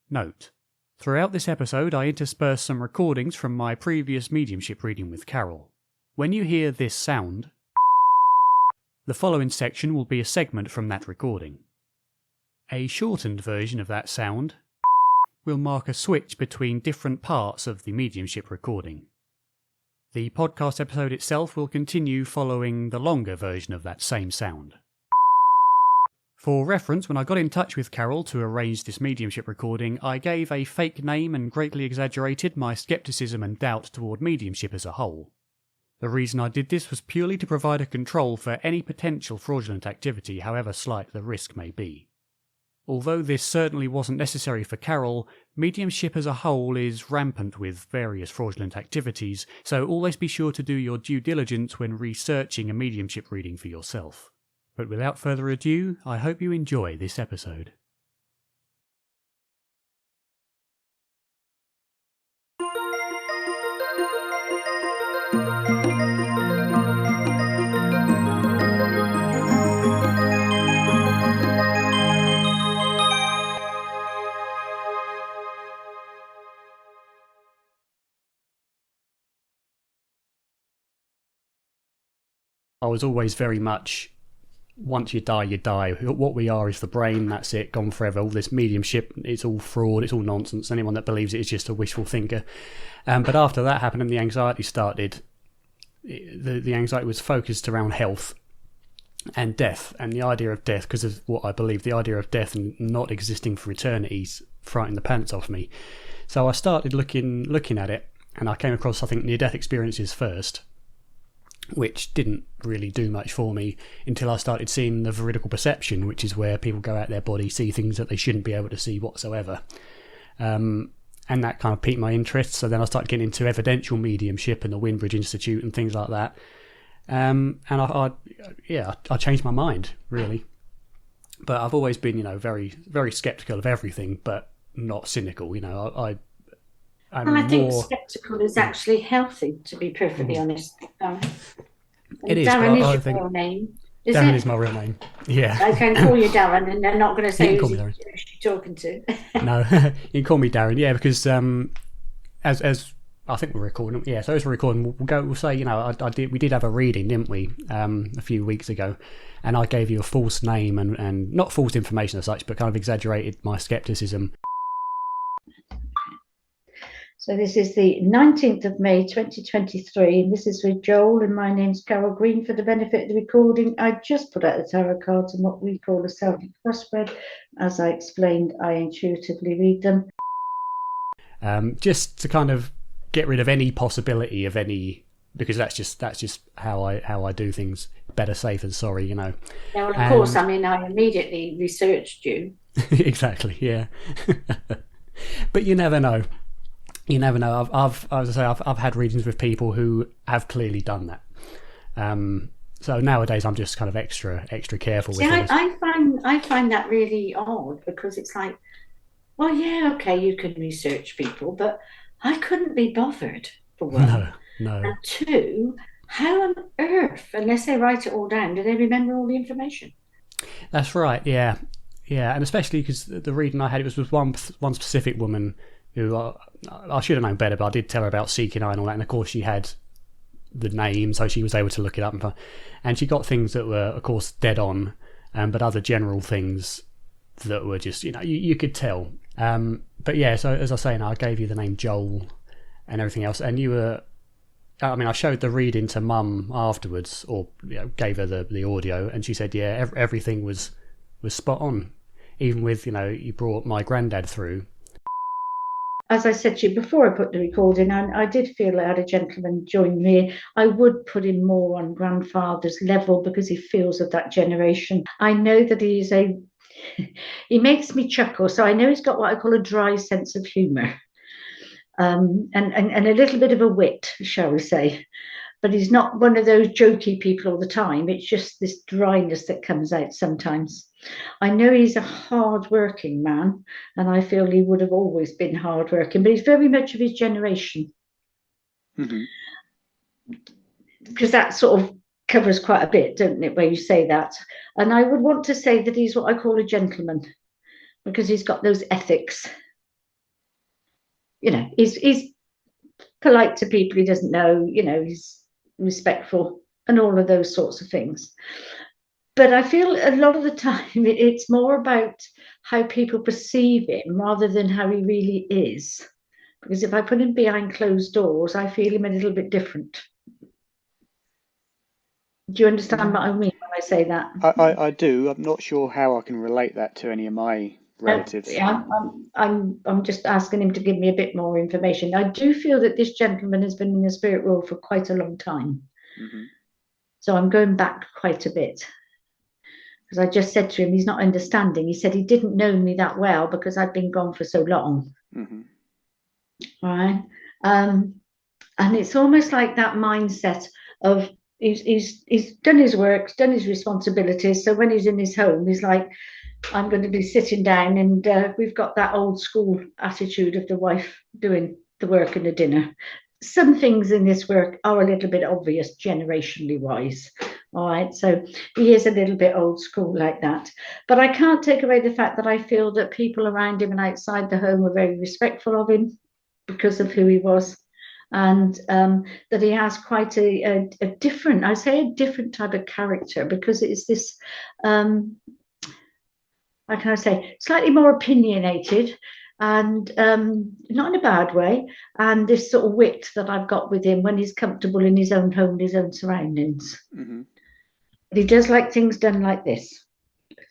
Note: throughout this episode I intersperse some recordings from my previous mediumship reading with Carol. When you hear this sound, the following section will be a segment from that recording. A shortened version of that sound will mark a switch between different parts of the mediumship recording. The podcast episode itself will continue following the longer version of that same sound. For reference, when I got in touch with Carol to arrange this mediumship recording, I gave a fake name and greatly exaggerated my skepticism and doubt toward mediumship as a whole. The reason I did this was purely to provide a control for any potential fraudulent activity, however slight the risk may be. Although this certainly wasn't necessary for Carol, mediumship as a whole is rampant with various fraudulent activities, so always be sure to do your due diligence when researching a mediumship reading for yourself. But without further ado, I hope you enjoy this episode. I was always very much, once you die, you die. What we are is the brain, that's it, gone forever. All this mediumship, it's all fraud, it's all nonsense. Anyone that believes it is just a wishful thinker. But after that happened and the anxiety started, the anxiety was focused around health and death, and the idea of death, because of what I believe, the idea of death and not existing for eternity frightened the pants off me. So I started looking at it, and I came across, I think, near-death experiences first, which didn't really do much for me until I started seeing the veridical perception, which is where people go out their body, see things that they shouldn't be able to see whatsoever. And that kind of piqued my interest. So then I started getting into evidential mediumship and the Windbridge Institute and things like that. And I changed my mind, really. But I've always been, very, very skeptical of everything, but not cynical. I think skeptical is actually healthy, to be perfectly honest. It is. Darren is your real name. Darren is my real name. Yeah. I can call you Darren, and they're not going to say who's you're talking to. No, you can call me Darren. Yeah, because as I think we're recording. Yeah, so as we're recording, we'll say, we did have a reading, didn't we? A few weeks ago, and I gave you a false name and not false information as such, but kind of exaggerated my skepticism. So this is the 19th of May 2023, and this is with Joel, and my name's Carol Green. For the benefit of the recording, I just put out the tarot cards and what we call a Celtic cross spread. As I explained, I intuitively read them. Just to kind of get rid of any possibility of any, because that's just how I do things. Better safe than sorry, Now, of course, I immediately researched you. Exactly, yeah. But you never know. You never know. I've had readings with people who have clearly done that. So nowadays I'm just kind of extra careful with it. I find that really odd, because it's like, well, yeah, okay, you can research people, but I couldn't be bothered, for one. No. And two, how on earth, unless they write it all down, do they remember all the information? That's right. Yeah, and especially because the reading I had, it was with one specific woman who I should have known better, but I did tell her about Seeking Eye and all that, and of course she had the name, so she was able to look it up, and she got things that were, of course, dead on, but other general things that were just, you could tell. But yeah, so as I say now, I gave you the name Joel and everything else, and you were, I showed the reading to Mum afterwards, or gave her the audio, and she said, yeah, everything was spot on, even with, you brought my granddad through. As I said to you before I put the recording on, I did feel I had a gentleman join me. I would put him more on grandfather's level because he feels of that generation. I know that he makes me chuckle, so I know he's got what I call a dry sense of humour, and a little bit of a wit, shall we say. But he's not one of those jokey people all the time. It's just this dryness that comes out sometimes. I know he's a hard-working man, and I feel he would have always been hard-working, but he's very much of his generation. Mm-hmm. Because that sort of covers quite a bit, don't it, where you say that. And I would want to say that he's what I call a gentleman, because he's got those ethics. he's polite to people he doesn't know, he's respectful and all of those sorts of things. But I feel a lot of the time it's more about how people perceive him rather than how he really is. Because if I put him behind closed doors, I feel him a little bit different. Do you understand what I mean when I say that? I do. I'm not sure how I can relate that to any of my relatives. Yeah, I'm just asking him to give me a bit more information. I do feel that this gentleman has been in the spirit world for quite a long time. Mm-hmm. So I'm going back quite a bit. Because I just said to him, he's not understanding. He said he didn't know me that well because I'd been gone for so long. Mm-hmm. Right. And it's almost like that mindset of he's done his work, done his responsibilities. So when he's in his home, he's like, I'm going to be sitting down, and we've got that old school attitude of the wife doing the work and the dinner. Some things in this work are a little bit obvious generationally wise. All right, so he is a little bit old school like that. But I can't take away the fact that I feel that people around him and outside the home were very respectful of him because of who he was. And that he has quite a different, I say a different type of character, because it's this, how can I say, slightly more opinionated, and not in a bad way, and this sort of wit that I've got with him when he's comfortable in his own home, his own surroundings. Mm-hmm. But he does like things done like this.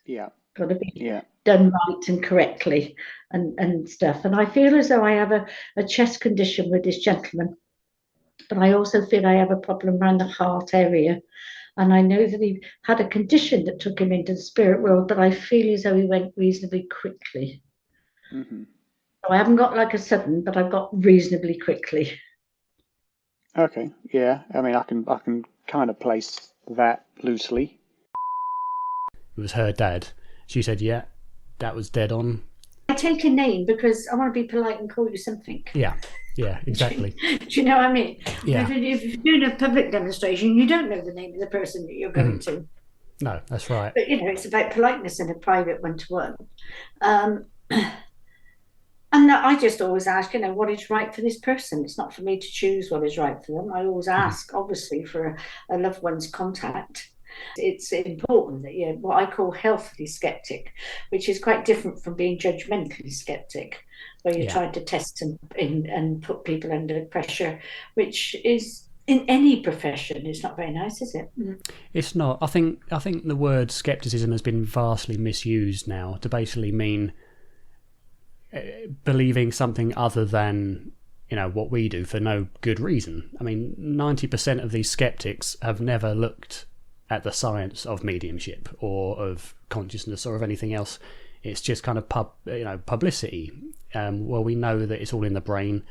Yeah. Got to be done right and correctly and stuff. And I feel as though I have a chest condition with this gentleman, but I also feel I have a problem around the heart area. And I know that he had a condition that took him into the spirit world, but I feel as though he went reasonably quickly. Mm-hmm. So I haven't got like a sudden, but I've got reasonably quickly. Okay, yeah. I mean, I can kind of place that loosely. It was her dad. She said, yeah, that was dead on. I take a name because I want to be polite and call you something. Yeah, exactly. Do you know what I mean? Yeah. If you're doing a public demonstration, you don't know the name of the person that you're going to. No, that's right. But, it's about politeness in a private one-to-one. And I just always ask, what is right for this person? It's not for me to choose what is right for them. I always ask, obviously, for a loved one's contact. It's important that you're what I call healthily skeptic, which is quite different from being judgmentally skeptic, where you're trying to test and put people under pressure, which is in any profession, it's not very nice, is it? It's not. I think the word skepticism has been vastly misused now to basically mean believing something other than what we do for no good reason. I mean, 90% of these skeptics have never looked at the science of mediumship or of consciousness or of anything else. It's just kind of publicity. Well, we know that it's all in the brain.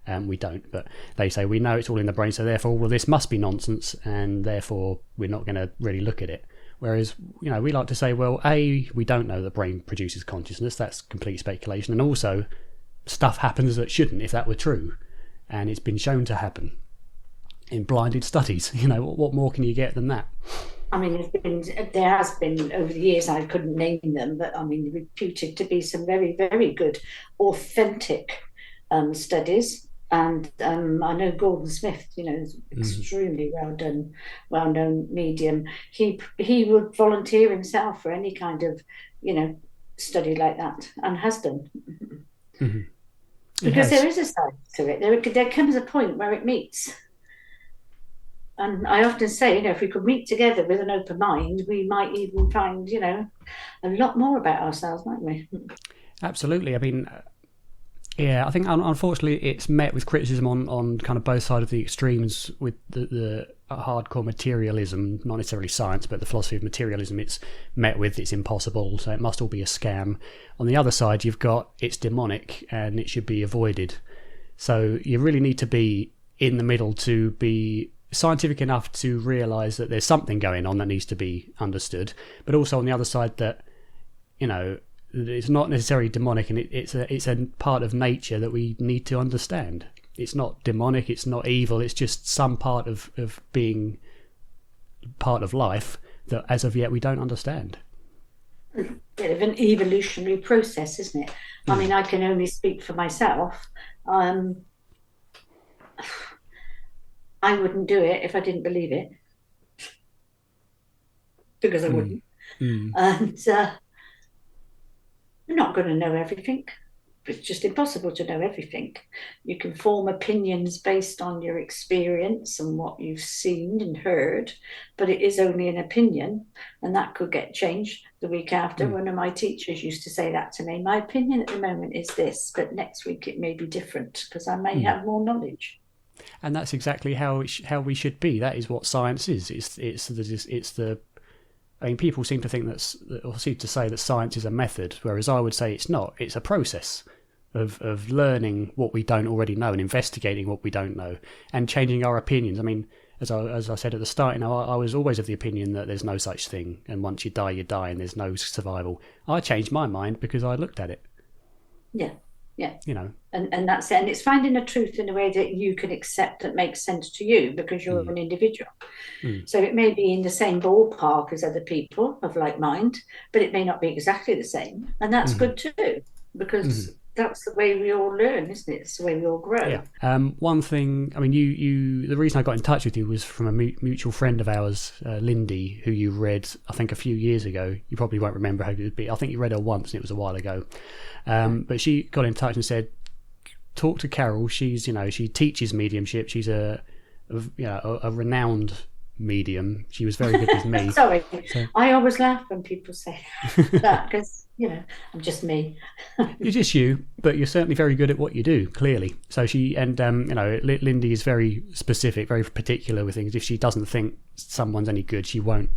We don't, but they say we know it's all in the brain, so therefore, well, this must be nonsense, and therefore we're not going to really look at it. Whereas, we like to say, well, A, we don't know the brain produces consciousness. That's complete speculation. And also, stuff happens that shouldn't, if that were true. And it's been shown to happen in blinded studies. What more can you get than that? I mean, there has been over the years, I couldn't name them, but I mean, reputed to be some very, very good, authentic studies. And I know Gordon Smith, is extremely well known medium. He would volunteer himself for any kind of, study like that, and has done. Mm-hmm. Because there is a side to it. There comes a point where it meets. And I often say, if we could meet together with an open mind, we might even find, a lot more about ourselves, mightn't we? Absolutely. I mean, I think unfortunately it's met with criticism on kind of both sides of the extremes with the hardcore materialism, not necessarily science, but the philosophy of materialism. It's met with it's impossible, so it must all be a scam. On the other side, you've got it's demonic and it should be avoided. So you really need to be in the middle to be scientific enough to realise that there's something going on that needs to be understood, but also on the other side that, it's not necessarily demonic, and it's a part of nature that we need to understand. It's not demonic, it's not evil, it's just some part of being part of life that as of yet we don't understand. Bit of an evolutionary process, isn't it? I mean, I can only speak for myself. I wouldn't do it if I didn't believe it, because I wouldn't. And we're not going to know everything. It's just impossible to know everything. You can form opinions based on your experience and what you've seen and heard, but it is only an opinion, and that could get changed the week after. One of my teachers used to say that to me. My opinion at the moment is this, but next week it may be different because I may have more knowledge. And that's exactly how we should be. That is what science is. It's the. I mean, people seem to think or seem to say that science is a method, whereas I would say it's not. It's a process of learning what we don't already know and investigating what we don't know and changing our opinions. I mean, as I said at the start, I was always of the opinion that there's no such thing, and once you die, and there's no survival. I changed my mind because I looked at it. Yeah. And that's it. And it's finding a truth in a way that you can accept that makes sense to you because you're an individual. So it may be in the same ballpark as other people of like mind, but it may not be exactly the same. And that's good too, because that's the way we all learn, isn't it? It's the way we all grow. Yeah. One thing, I mean, the reason I got in touch with you was from a mutual friend of ours, Lindy, who you read, I think, a few years ago. You probably won't remember who it would be. I think you read her once, and it was a while ago. But she got in touch and said, talk to Carol. She's, she teaches mediumship. She's a renowned medium. She was very good with me. Sorry, so, I always laugh when people say that because I'm just me. You're just you, but you're certainly very good at what you do, clearly. So Lindy is very specific, very particular with things. If she doesn't think someone's any good, she won't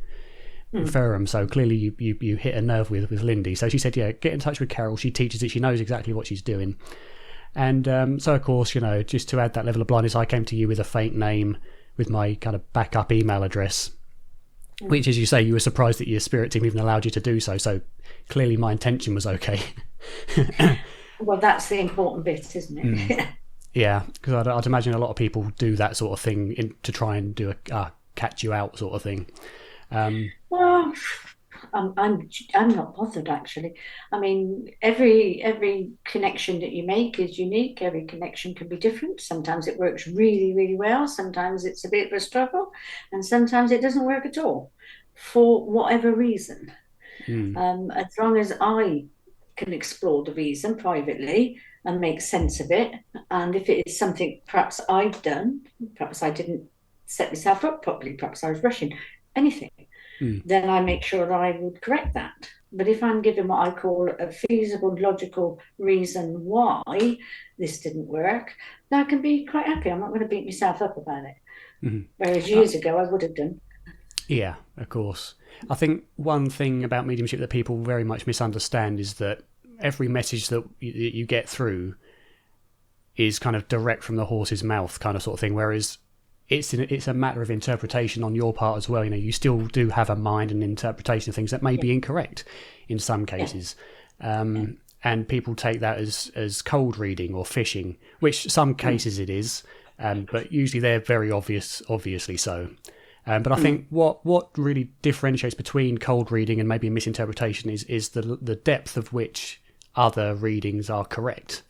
refer them. So clearly you hit a nerve with Lindy. So she said, get in touch with Carol. She teaches it. She knows exactly what she's doing. And so of course, just to add that level of blindness, I came to you with a fake name, with my kind of backup email address, which, as you say, you were surprised that your spirit team even allowed you to do so. So clearly my intention was okay. Well, that's the important bit, isn't it? Yeah, because I'd imagine a lot of people do that sort of thing to try and do a catch you out sort of thing. Well, I'm not bothered, actually. I mean, every connection that you make is unique. Every connection can be different. Sometimes it works really, really well. Sometimes it's a bit of a struggle, and sometimes it doesn't work at all, for whatever reason. As long as I can explore the reason privately and make sense of it, and if it is something perhaps I've done, perhaps I didn't set myself up properly, perhaps I was rushing, anything, then I make sure that I would correct that. But if I'm given what I call a feasible, logical reason why this didn't work, then I can be quite happy. I'm not going to beat myself up about it. Whereas years ago, I would have done. Yeah, of course. I think one thing about mediumship that people very much misunderstand is that every message that you get through is kind of direct from the horse's mouth kind of sort of thing, whereas it's a matter of interpretation on your part as well. You still do have a mind and interpretation of things that may be incorrect in some cases. And people take that as cold reading or fishing, which some cases it is, but usually they're very obviously so. But I think what really differentiates between cold reading and maybe a misinterpretation is the depth of which other readings are correct.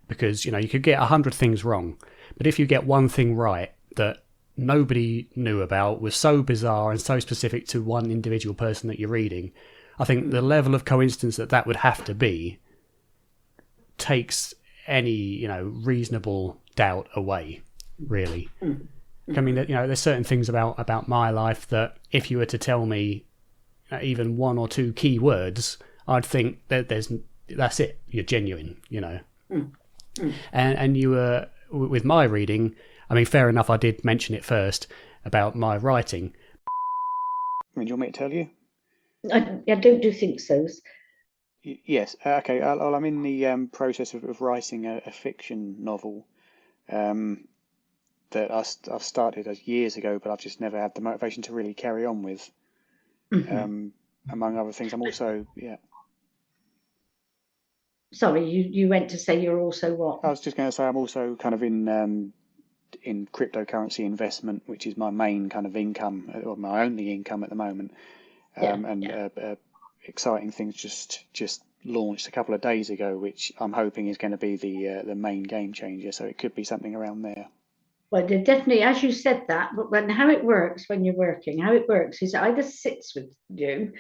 Because, you could get 100 things wrong, but if you get one thing right that nobody knew about, was so bizarre and so specific to one individual person that you're reading, I think the level of coincidence that would have to be takes any, reasonable doubt away, really. I mean, there's certain things about my life that if you were to tell me even one or two key words, I'd think that that's it. You're genuine, And you were, with my reading, I mean, fair enough, I did mention it first about my writing. Do you want me to tell you? I don't do think so's. Yes. Okay. I'm in the process of writing a fiction novel that I've started years ago, but I've just never had the motivation to really carry on with. Among other things, I'm also Sorry, you went to say you're also what? I was just going to say I'm also kind of in cryptocurrency investment, which is my main kind of income, or my only income at the moment. Exciting things just launched a couple of days ago, which I'm hoping is going to be the main game changer. So it could be something around there. Well, they definitely, as you said that, but how it works when you're working, how it works is it either sits with you,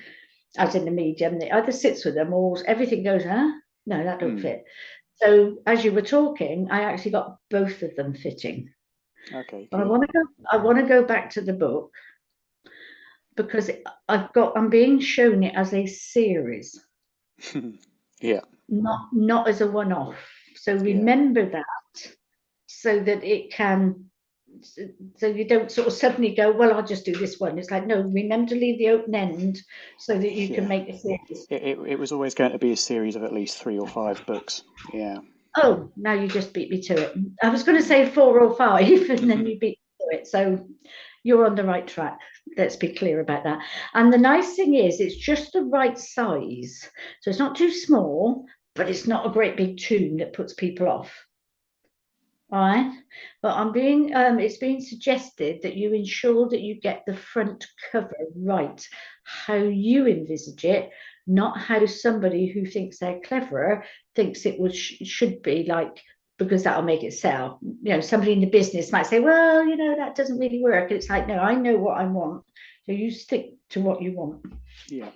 as in the medium, it either sits with them or everything goes, huh? No, that don't fit. So as you were talking, I actually got both of them fitting. Okay. But I want to go back to the book because I'm being shown it as a series. Yeah. Not as a one-off. So remember that, so that it can, so you don't sort of suddenly go, well, I'll just do this one. It's like, no, remember to leave the open end so that you can make a series. It was always going to be a series of at least 3 or 5 books. Yeah. Oh, now you just beat me to it. I was going to say 4 or 5, and then you beat me to it. So you're on the right track. Let's be clear about that. And the nice thing is, it's just the right size. So it's not too small, but it's not a great big tome that puts people off. All right, but it's being suggested that you ensure that you get the front cover right, how you envisage it, not how somebody who thinks they're cleverer thinks it should be like, because that'll make it sell. Somebody in the business might say, well, that doesn't really work. It's like, no, I know what I want, so you stick to what you want. Yeah.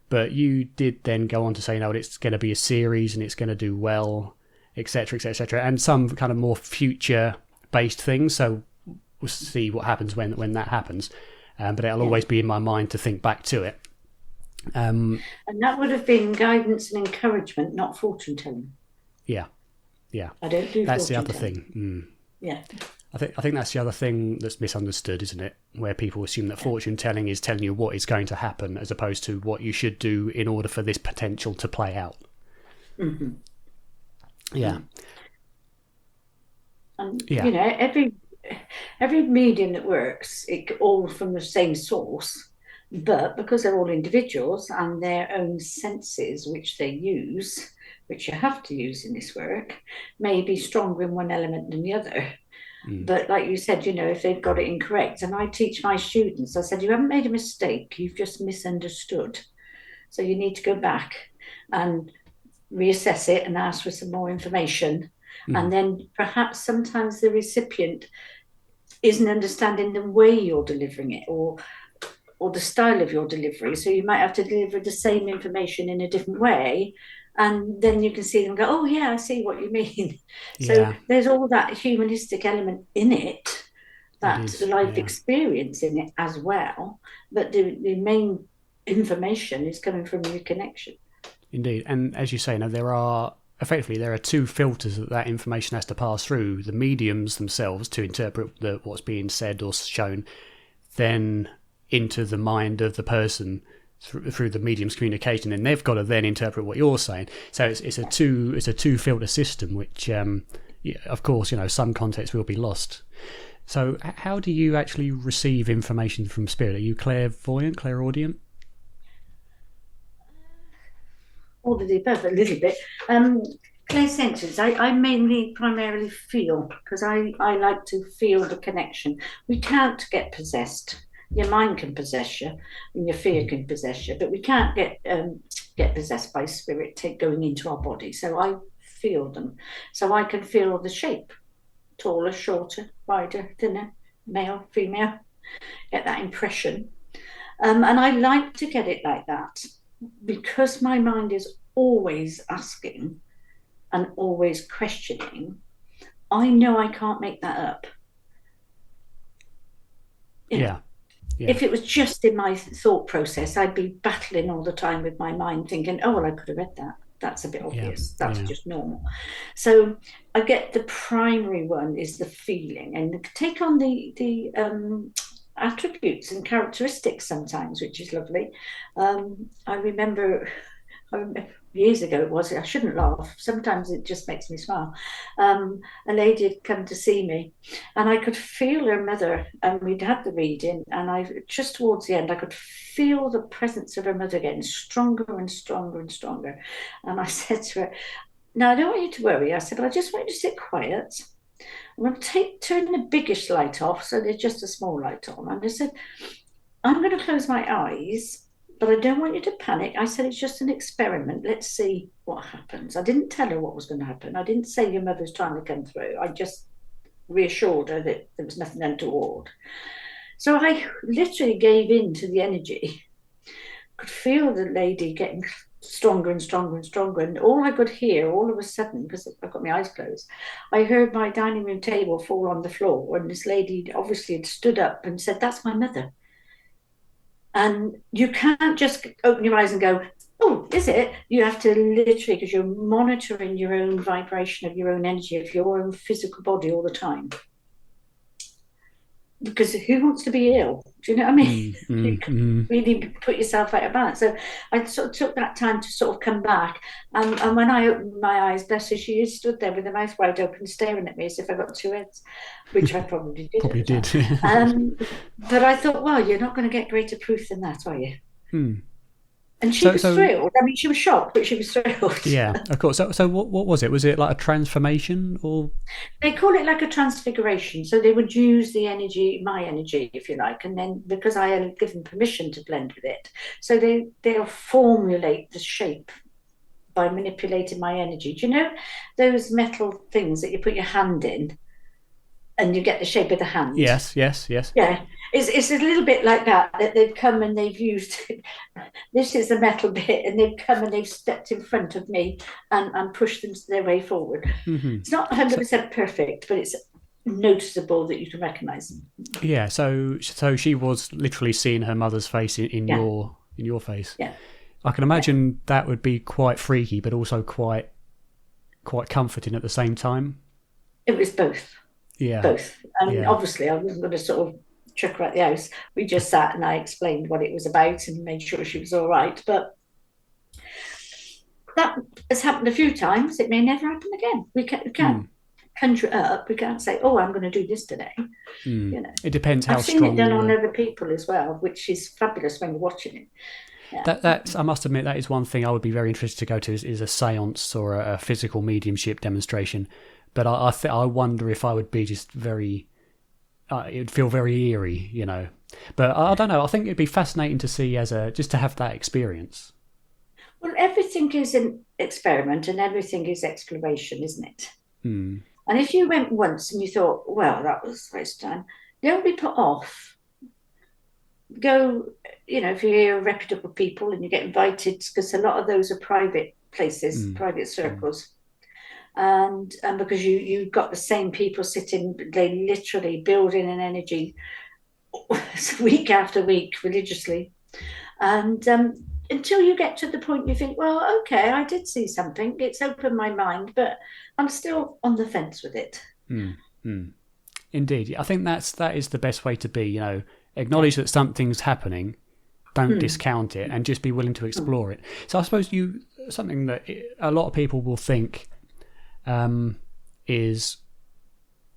But you did then go on to say, no, it's going to be a series and it's going to do well, etc., etc., and some kind of more future-based things. So we'll see what happens when that happens. But it'll always be in my mind to think back to it. And that would have been guidance and encouragement, not fortune telling. Yeah. I don't do. That's the other thing. Yeah. I think that's the other thing that's misunderstood, isn't it? Where people assume that fortune telling is telling you what is going to happen, as opposed to what you should do in order for this potential to play out. Mm-hmm. Yeah. And every medium that works, it all from the same source, but because they're all individuals and their own senses, which they use, which you have to use in this work, may be stronger in one element than the other. But like you said, if they've got it incorrect, and I teach my students, I said, you haven't made a mistake, you've just misunderstood. So you need to go back and reassess it and ask for some more information. And then perhaps sometimes the recipient isn't understanding the way you're delivering it or the style of your delivery. So you might have to deliver the same information in a different way. And then you can see them go, oh, yeah, I see what you mean. So there's all that humanistic element in it, that life experience in it as well. But the main information is coming from your connection. Indeed. And as you say, there are 2 filters that information has to pass through: the mediums themselves to interpret what's being said or shown, then into the mind of the person through the medium's communication, and they've got to then interpret what you're saying. So it's a two filter system, which of course some context will be lost. So how do you actually receive information from spirit? Are you clairvoyant, clairaudient? All of the above, a little bit. Clairsentience, I primarily feel, because I like to feel the connection. We can't get possessed. Your mind can possess you, and your fear can possess you, but we can't get possessed by spirit going into our body. So I feel them. So I can feel the shape, taller, shorter, wider, thinner, male, female, get that impression. And I like to get it like that, because my mind is always asking and always questioning. I know I can't make that up. Yeah. If it was just in my thought process, I'd be battling all the time with my mind, thinking, oh, well, I could have read that. That's a bit obvious. That's just normal. So I get the primary one is the feeling, and take on the attributes and characteristics sometimes, which is lovely. I remember years ago it was, I shouldn't laugh, sometimes it just makes me smile. A lady had come to see me, and I could feel her mother, and we'd had the reading, and just towards the end I could feel the presence of her mother getting stronger and stronger and stronger. And I said to her, now I don't want you to worry. I said, but I just want you to sit quiet. I'm going to turn the biggish light off so there's just a small light on. And I said, I'm going to close my eyes, but I don't want you to panic. I said, it's just an experiment. Let's see what happens. I didn't tell her what was going to happen. I didn't say your mother's trying to come through. I just reassured her that there was nothing untoward. So I literally gave in to the energy. Could feel the lady getting stronger and stronger and stronger. And all I could hear, all of a sudden, because I've got my eyes closed, I heard my dining room table fall on the floor. And this lady obviously had stood up and said, that's my mother. And you can't just open your eyes and go, oh, is it? You have to literally, because you're monitoring your own vibration of your own energy, of your own physical body all the time. Because who wants to be ill? Do you know what I mean? You can really put yourself out of balance. So I sort of took that time to sort of come back. And when I opened my eyes, bless her, she stood there with her mouth wide open, staring at me as if I got two heads, which I probably did. Probably did. But I thought, well, you're not going to get greater proof than that, are you? And she was thrilled. I mean, she was shocked, but she was thrilled. Yeah, of course. So what was it? Was it like a transformation, or? They call it like a transfiguration. So they would use the energy, my energy, if you like, and then because I had given permission to blend with it, so they'll formulate the shape by manipulating my energy. Do you know those metal things that you put your hand in? And you get the shape of the hand. Yes. Yeah, it's a little bit like that they've come and they've used. This is the metal bit, and they've come and they've stepped in front of me and pushed them their way forward. It's not 100% perfect, but it's noticeable that you can recognise them. Yeah. So she was literally seeing her mother's face in your face. Yeah. I can imagine that would be quite freaky, but also quite comforting at the same time. It was both. Yeah. Both. Obviously, I wasn't going to sort of trick her out the house. We just sat and I explained what it was about and made sure she was all right. But that has happened a few times. It may never happen again. We can't conjure it up. We can't say, oh, I'm going to do this today. You know, it depends how strong. I've seen it done on other people as well, which is fabulous when you're watching it. Yeah. That's I must admit, that is one thing I would be very interested to go to is a seance or a physical mediumship demonstration. But I wonder if I would be just very, it would feel very eerie, you know. But I don't know. I think it'd be fascinating to see just to have that experience. Well, everything is an experiment and everything is exploration, isn't it? And if you went once and you thought, well, that was a waste of time, don't be put off. Go, you know, if you hear reputable people and you get invited, because a lot of those are private places, private circles. And because you've got the same people sitting, they literally building an energy week after week religiously. And until you get to the point you think, well, okay, I did see something. It's opened my mind, but I'm still on the fence with it. Indeed. I think that is the best way to be, you know, acknowledge that something's happening, don't discount it, and just be willing to explore it. So I suppose something that a lot of people will think is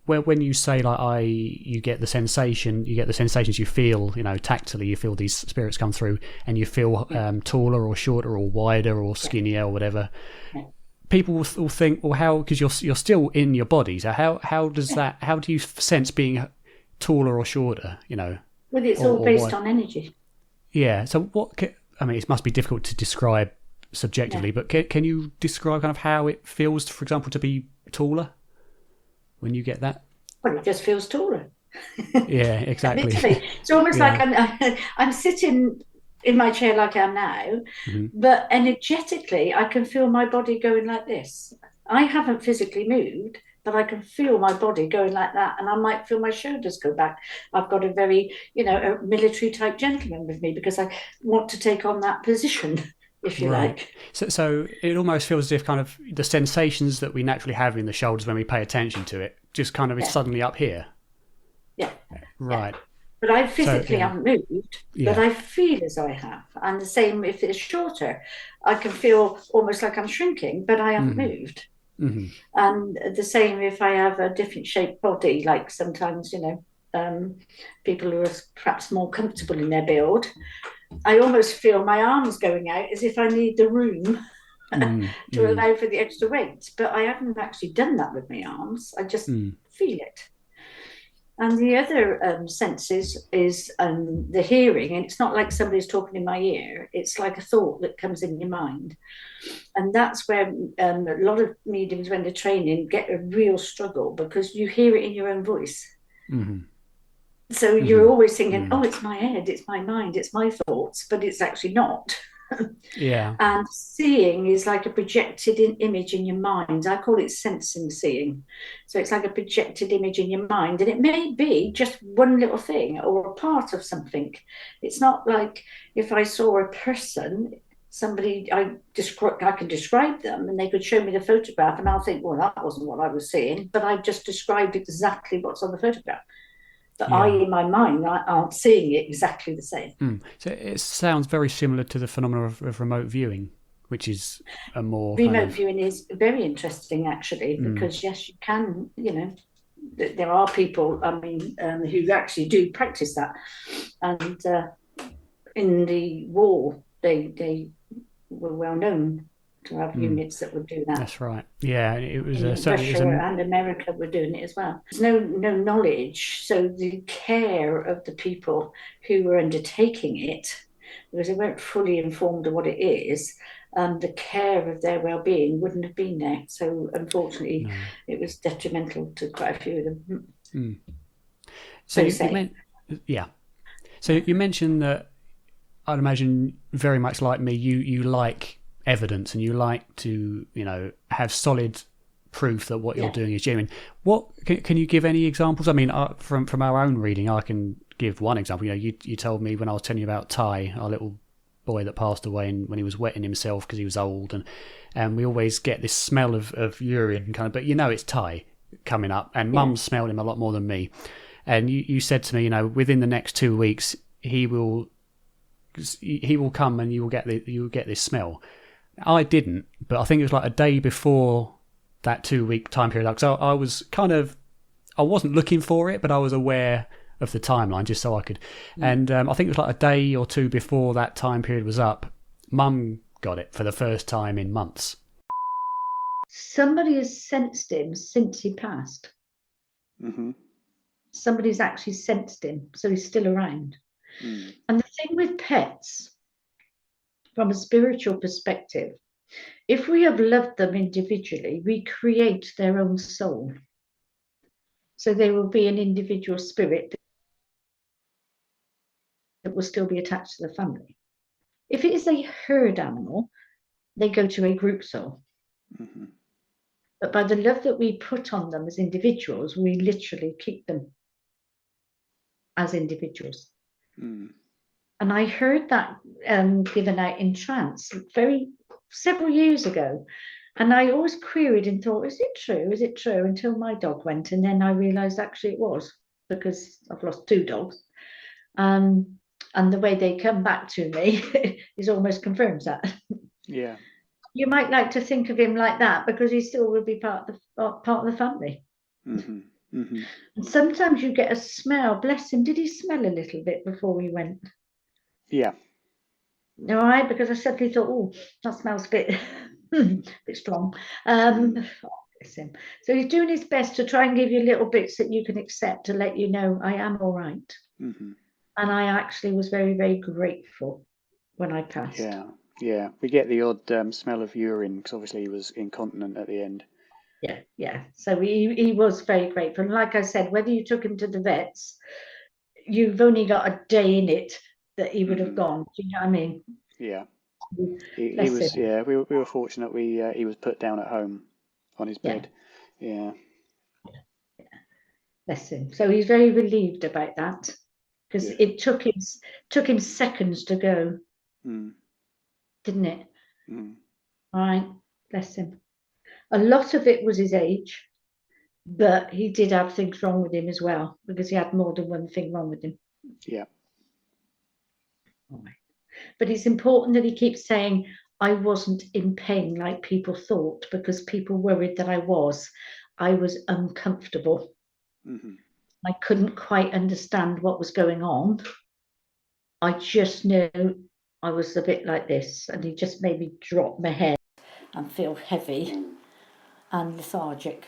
when you say like you get the sensations you feel, you know, tactily, you feel these spirits come through, and you feel taller or shorter or wider or skinnier or whatever. People will think, well, how? Because you're still in your body, so how does that? How do you sense being taller or shorter? You know, well, it's all based on energy. Yeah. So I mean, it must be difficult to describe subjectively, but can you describe kind of how it feels, for example, to be taller when you get that? Well, it just feels taller. Yeah, exactly. Literally. It's almost like I'm sitting in my chair like I am now, but energetically I can feel my body going like this. I haven't physically moved, but I can feel my body going like that, and I might feel my shoulders go back. I've got a very, you know, a military type gentleman with me because I want to take on that position. If you like. So it almost feels as if kind of the sensations that we naturally have in the shoulders when we pay attention to it just kind of is suddenly up here. Yeah. Right. Yeah. But I physically haven't moved, but I feel as I have. And the same if it's shorter. I can feel almost like I'm shrinking, but I haven't moved. And the same if I have a different shaped body, like sometimes, you know, people who are perhaps more comfortable in their build, I almost feel my arms going out as if I need the room to allow for the extra weight. But I haven't actually done that with my arms. I just feel it. And the other senses is the hearing, and it's not like somebody's talking in my ear. It's like a thought that comes in your mind, and that's where a lot of mediums, when they're training, get a real struggle because you hear it in your own voice. Mm-hmm. So you're always thinking, oh, it's my head, it's my mind, it's my thoughts, but it's actually not. Yeah. And seeing is like a projected image in your mind. I call it sensing seeing. So it's like a projected image in your mind, and it may be just one little thing or a part of something. It's not like if I saw a person, somebody I can describe them, and they could show me the photograph, and I'll think, well, that wasn't what I was seeing, but I just described exactly what's on the photograph. But I, in my mind, aren't seeing it exactly the same. So it sounds very similar to the phenomenon of remote viewing, which is a more remote viewing is very interesting, actually, because yes, you can, there are people, who actually do practice that. And in the war, they were well known to have units that would do that. That's right. Yeah, it was Russia and America were doing it as well. There's no knowledge, so the care of the people who were undertaking it, because they weren't fully informed of what it is, the care of their well-being wouldn't have been there. So unfortunately, it was detrimental to quite a few of them. So you mentioned that, I'd imagine, very much like me, you like evidence, and you like to, have solid proof that what you're doing is genuine. What can you give any examples? I mean, from our own reading, I can give one example. You told me when I was telling you about Ty, our little boy that passed away, and when he was wetting himself because he was old, and we always get this smell of urine kind of, but it's Ty coming up, and Mum smelled him a lot more than me. And you said to me, within the next 2 weeks he will come and you will get this smell. I didn't, but I think it was like a day before that 2 week time period. So I was I wasn't looking for it, but I was aware of the timeline just so I could. And I think it was like a day or two before that time period was up, Mum got it for the first time in months. Somebody has sensed him since he passed. Mm-hmm. Somebody's actually sensed him, so he's still around. And the thing with pets, from a spiritual perspective, if we have loved them individually, we create their own soul. So they will be an individual spirit that will still be attached to the family. If it is a herd animal, they go to a group soul. Mm-hmm. But by the love that we put on them as individuals, we literally keep them as individuals. And I heard that given out in trance several years ago. And I always queried and thought, is it true? Is it true? Until my dog went. And then I realized actually it was, because I've lost 2 dogs. And the way they come back to me is almost confirms that. Yeah. You might like to think of him like that, because he still will be part of the family. Mm-hmm. Mm-hmm. And sometimes you get a smell. Bless him. Did he smell a little bit before we went? Yeah. All right, because I suddenly thought, oh, that smells a bit strong. Bless him. So he's doing his best to try and give you little bits that you can accept, to let you know I am all right. Mm-hmm. And I actually was very, very grateful when I passed. Yeah. We get the odd smell of urine, because obviously he was incontinent at the end. Yeah. So he was very grateful. And like I said, whether you took him to the vets, you've only got a day in it that he would have gone. Do you know what I mean? Yeah. He was. Yeah, we were fortunate. He was put down at home on his bed. Yeah. Bless him. So he's very relieved about that, because it took him seconds to go, didn't it? All right. Bless him. A lot of it was his age, but he did have things wrong with him as well, because he had more than one thing wrong with him. Yeah. All right. But it's important that he keeps saying, I wasn't in pain like people thought, because people worried that I was. I was uncomfortable. Mm-hmm. I couldn't quite understand what was going on. I just knew I was a bit like this, and he just made me drop my head and feel heavy and lethargic,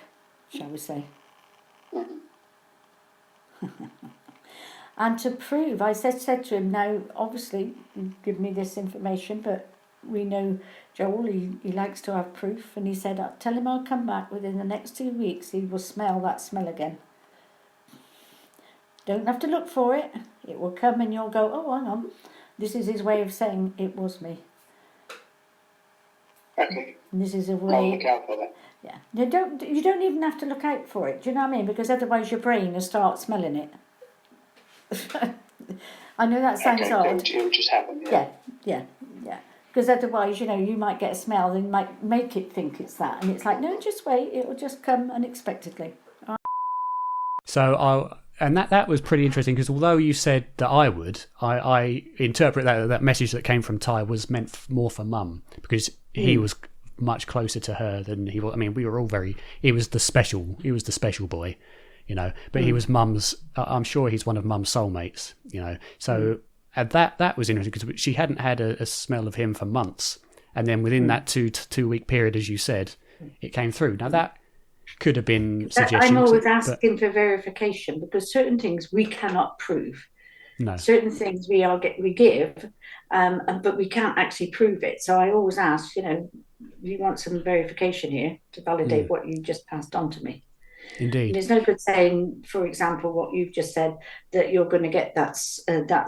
shall we say. And to prove, I said to him, now, obviously, you give me this information, but we know Joel, he likes to have proof. And he said, I'll tell him I'll come back within the next 2 weeks. He will smell that smell again. Don't have to look for it. It will come and you'll go, oh, hang on. This is his way of saying it was me. Okay. And this is a I'll way. look out for that. Yeah. You don't even have to look out for it. Do you know what I mean? Because otherwise your brain will start smelling it. I know that sounds odd. It will just happen. Yeah. Because otherwise, you might get a smell and might make it think it's that. And it's like, no, just wait. It will just come unexpectedly. So that was pretty interesting, because although you said that I interpret that message that came from Ty was meant more for Mum, because he was much closer to her than he was. I mean, we were all he was the special boy, but he was Mum's. I'm sure he's one of Mum's soulmates, So that was interesting, because she hadn't had a smell of him for months, and then within that 2 week period, as you said, it came through. Now that could have been suggestions. I'm always asking for verification, because certain things we cannot prove. No. Certain things we give, but we can't actually prove it. So I always ask, you want some verification here to validate what you just passed on to me. Indeed. And there's no good saying, for example, what you've just said, that you're going to get that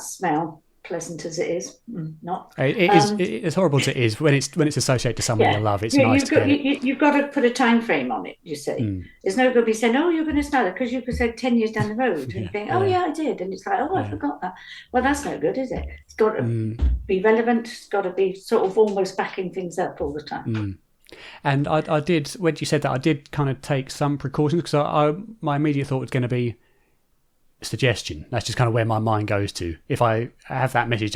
smell, pleasant as it is. Not. It's horrible as it is when it's associated to someone you love. It's nice to you've got to put a time frame on it, you see. There's no good be saying, oh, you're going to smell it, because you could say 10 years down the road. And you think, oh, yeah, I did. And it's like, oh, I forgot that. Well, that's no good, is it? It's got to be relevant. It's got to be sort of almost backing things up all the time. And I did, when you said that, I did kind of take some precautions, because my immediate thought was going to be suggestion. That's just kind of where my mind goes to. If I have that message,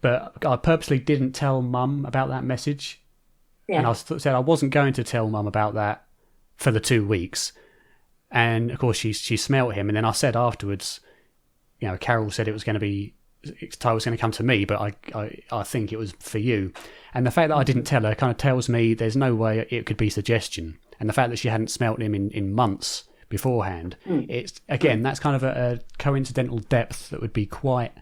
but I purposely didn't tell Mum about that message. Yeah. And I said I wasn't going to tell Mum about that for the 2 weeks. And of course she smelt him, and then I said afterwards, Carol said it was going to be, Ty was going to come to me, but I think it was for you. And the fact that I didn't tell her kind of tells me there's no way it could be suggestion. And the fact that she hadn't smelt him in months beforehand, it's again, that's kind of a coincidental depth that would be quite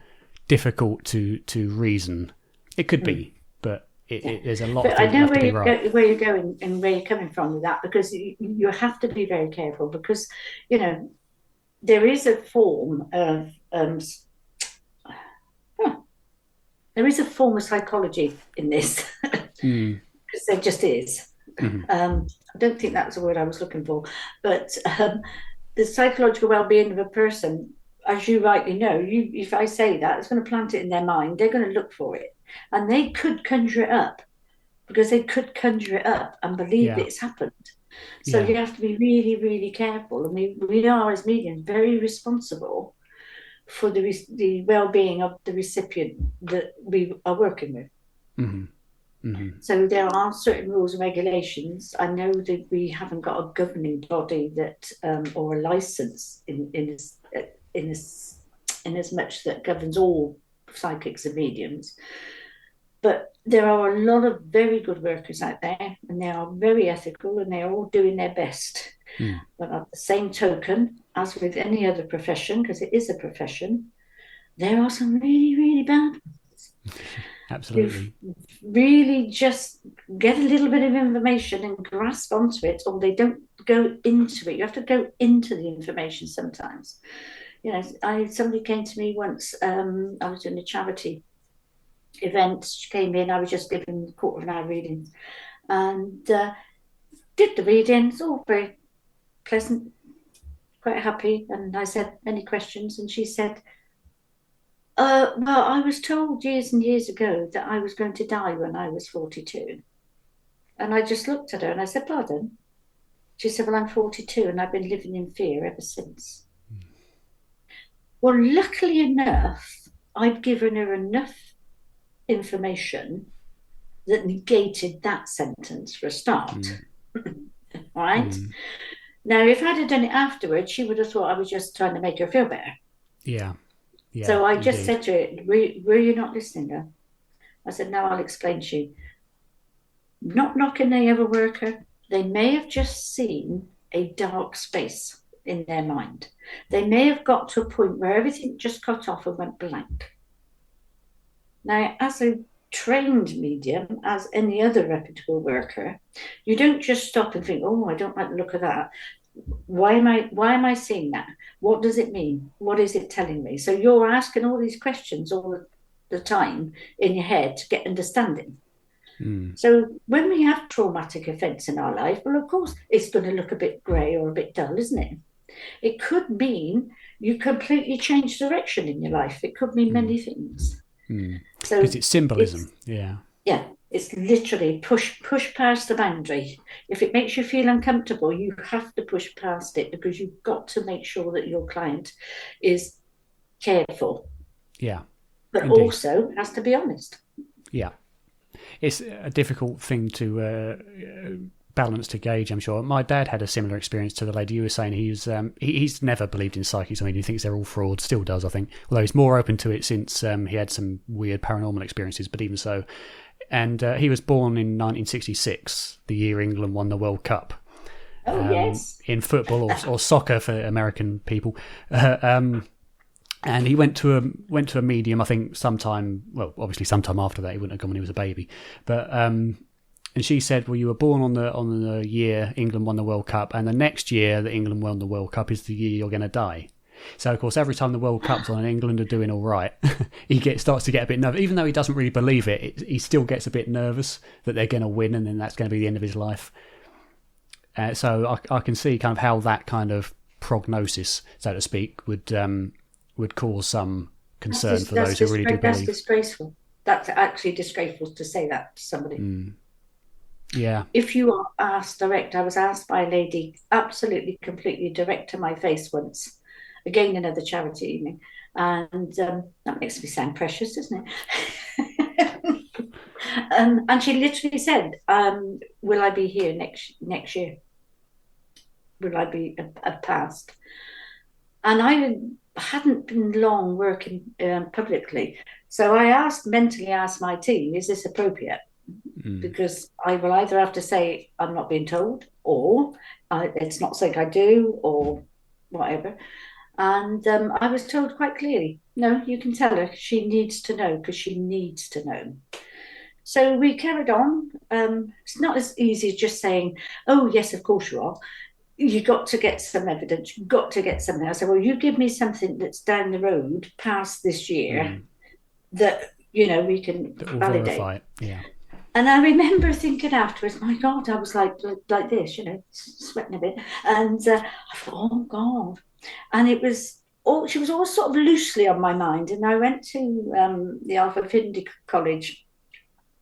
difficult to reason. It could be, but there's a lot. But I know where you're going and where you're coming from with that, because you have to be very careful, because there is a form of psychology in this, because there just is. I don't think that's the word I was looking for, but the psychological well-being of a person, as you rightly know, if I say that, it's going to plant it in their mind. They're going to look for it, and they could conjure it up, because they could conjure it up and believe that it's happened. So you have to be really, really careful. And we are, as mediums, very responsible for the well-being of the recipient that we are working with. So there are certain rules and regulations. I know that we haven't got a governing body that or a license in as much that governs all psychics and mediums, but there are a lot of very good workers out there, and they are very ethical, and they are all doing their best. But at the same token, as with any other profession, because it is a profession, there are some really, really bad ones. Absolutely. You really just get a little bit of information and grasp onto it, or they don't go into it. You have to go into the information sometimes. Somebody came to me once. I was doing a charity event. She came in. I was just giving a quarter of an hour reading, and did the reading. It's all very pleasant, quite happy. And I said, "Any questions?" And she said, well, I was told years and years ago that I was going to die when I was 42. And I just looked at her and I said, pardon? She said, well, I'm 42 and I've been living in fear ever since. Well, luckily enough, I'd given her enough information that negated that sentence for a start. Right? Now, if I'd have done it afterwards, she would have thought I was just trying to make her feel better. Yeah. So I just said to her, were you not listening, girl? I said, no, I'll explain to you. Not knocking the other worker. They may have just seen a dark space in their mind. They may have got to a point where everything just cut off and went blank. Now, as a trained medium, as any other reputable worker, you don't just stop and think, oh, I don't like the look of that. Why am I seeing that? What does it mean? What is it telling me? So you're asking all these questions all the time in your head to get understanding. So when we have traumatic events in our life, well, of course, it's going to look a bit grey or a bit dull, isn't it? It could mean you completely change direction in your life. It could mean many things. So because it's symbolism. Yeah, it's literally push past the boundary. If it makes you feel uncomfortable, you have to push past it, because you've got to make sure that your client is careful. Yeah, but indeed. Also has to be honest. Yeah. It's a difficult thing to balance, to gauge, I'm sure. My dad had a similar experience to the lady you were saying. He's never believed in psychics. I mean, he thinks they're all fraud, still does, I think. Although he's more open to it since he had some weird paranormal experiences, but even so. And he was born in 1966, the year England won the World Cup. Oh, yes. In football or soccer for American people. And he went to a medium, I think sometime after that. He wouldn't have gone when he was a baby. But and she said, well, you were born on the year England won the World Cup, and the next year that England won the World Cup is the year you're going to die. So, of course, every time the World Cup's on and England are doing all right, he starts to get a bit nervous. Even though he doesn't really believe it, he still gets a bit nervous that they're going to win, and then that's going to be the end of his life. So I can see kind of how that kind of prognosis, so to speak, would cause some concern for those who really do believe. That's disgraceful. That's actually disgraceful to say that to somebody. Yeah. If you are asked direct, I was asked by a lady absolutely, completely direct to my face once, again, another charity evening, and that makes me sound precious, doesn't it? And she literally said, will I be here next year? Will I be past? And I hadn't been long working publicly, so I mentally asked my team, is this appropriate? Because I will either have to say I'm not being told, or it's not something I do, or whatever. And I was told quite clearly, no, you can tell her, she needs to know, because she needs to know. So we carried on. It's not as easy as just saying, oh yes, of course you are. You got to get some evidence. You've got to get something. I said, well, you give me something that's down the road past this year that, we can validate. Verify it. Yeah. And I remember thinking afterwards, my God, I was like this, sweating a bit. And I thought, oh God. And she was all sort of loosely on my mind. And I went to the Alpha Affinity College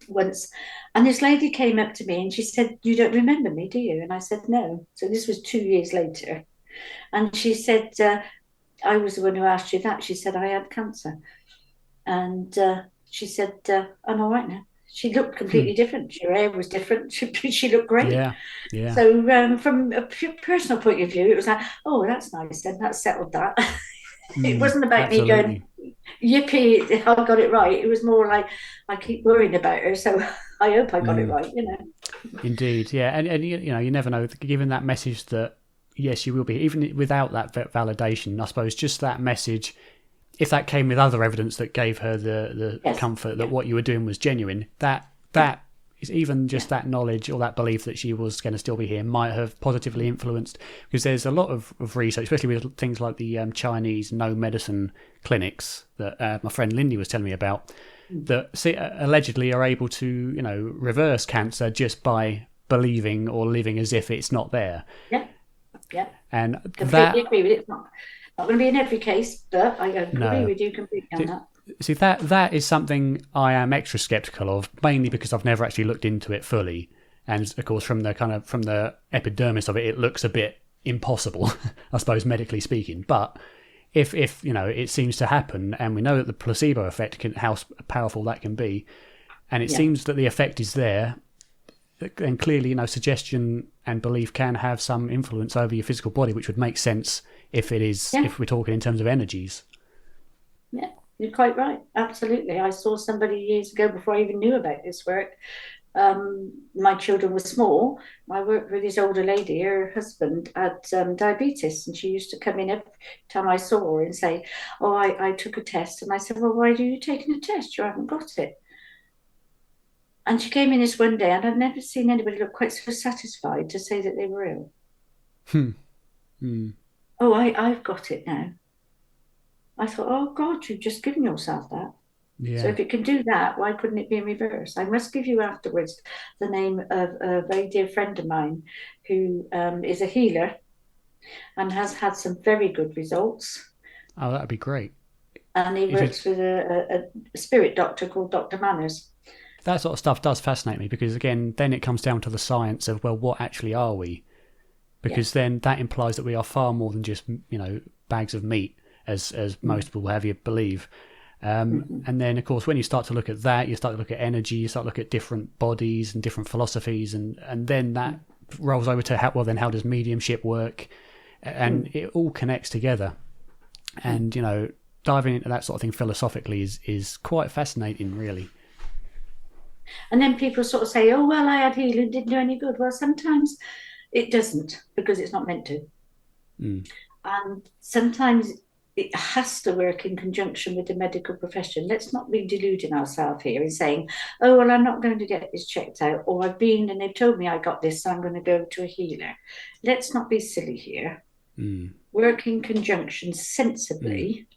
once, and this lady came up to me and she said, you don't remember me, do you? And I said, no. So this was 2 years later. And she said, I was the one who asked you that. She said, I had cancer. And she said, I'm all right now. She looked completely different. Her hair was different. She looked great. Yeah. So from a personal point of view, it was like, oh, that's nice then. That settled that. It wasn't about me going, yippee, I got it right. It was more like, I keep worrying about her, so I hope I got it right, Indeed, yeah. And you never know, given that message that, yes, you will be, even without that validation, I suppose just that message, if that came with other evidence that gave her the comfort that what you were doing was genuine, that is even just that knowledge or that belief that she was going to still be here might have positively influenced, because there's a lot of research, especially with things like the Chinese no medicine clinics that my friend Lindy was telling me about, that allegedly are able to reverse cancer just by believing or living as if it's not there. Yeah. And completely agree with it. It's not going to be in every case, but I agree with you completely on that. See, that is something I am extra skeptical of, mainly because I've never actually looked into it fully, and of course from the epidermis of it, it looks a bit impossible, I suppose, medically speaking. But if it seems to happen, and we know that the placebo effect how powerful that can be, and it seems that the effect is there, and clearly suggestion and belief can have some influence over your physical body, which would make sense if we're talking in terms of energies. Yeah. You're quite right. Absolutely. I saw somebody years ago, before I even knew about this work, my children were small, I worked with this older lady. Her husband had diabetes, and she used to come in every time I saw her and say, "Oh, I took a test." And I said, "Well, why are you taking a test? You haven't got it." And she came in this one day, and I'd never seen anybody look quite so satisfied to say that they were ill. Oh, I've got it now. I thought, oh God, you've just given yourself that. Yeah. So if it can do that, why couldn't it be in reverse? I must give you afterwards the name of a very dear friend of mine who is a healer and has had some very good results. Oh, that'd be great. And he works with a spirit doctor called Dr. Manners. That sort of stuff does fascinate me, because again, then it comes down to the science of, well, what actually are we? Because then that implies that we are far more than just, bags of meat, as most people have you believe. And then, of course, when you start to look at that, you start to look at energy, you start to look at different bodies and different philosophies, and then that rolls over to how does mediumship work? And it all connects together. And, diving into that sort of thing philosophically is quite fascinating, really. And then people sort of say, oh, well, I had healing, didn't do any good. Well, sometimes it doesn't, because it's not meant to. And sometimes it has to work in conjunction with the medical profession. Let's not be deluding ourselves here and saying, oh, well, I'm not going to get this checked out, or I've been and they've told me I got this, so I'm going to go to a healer. Let's not be silly here. Work in conjunction sensibly.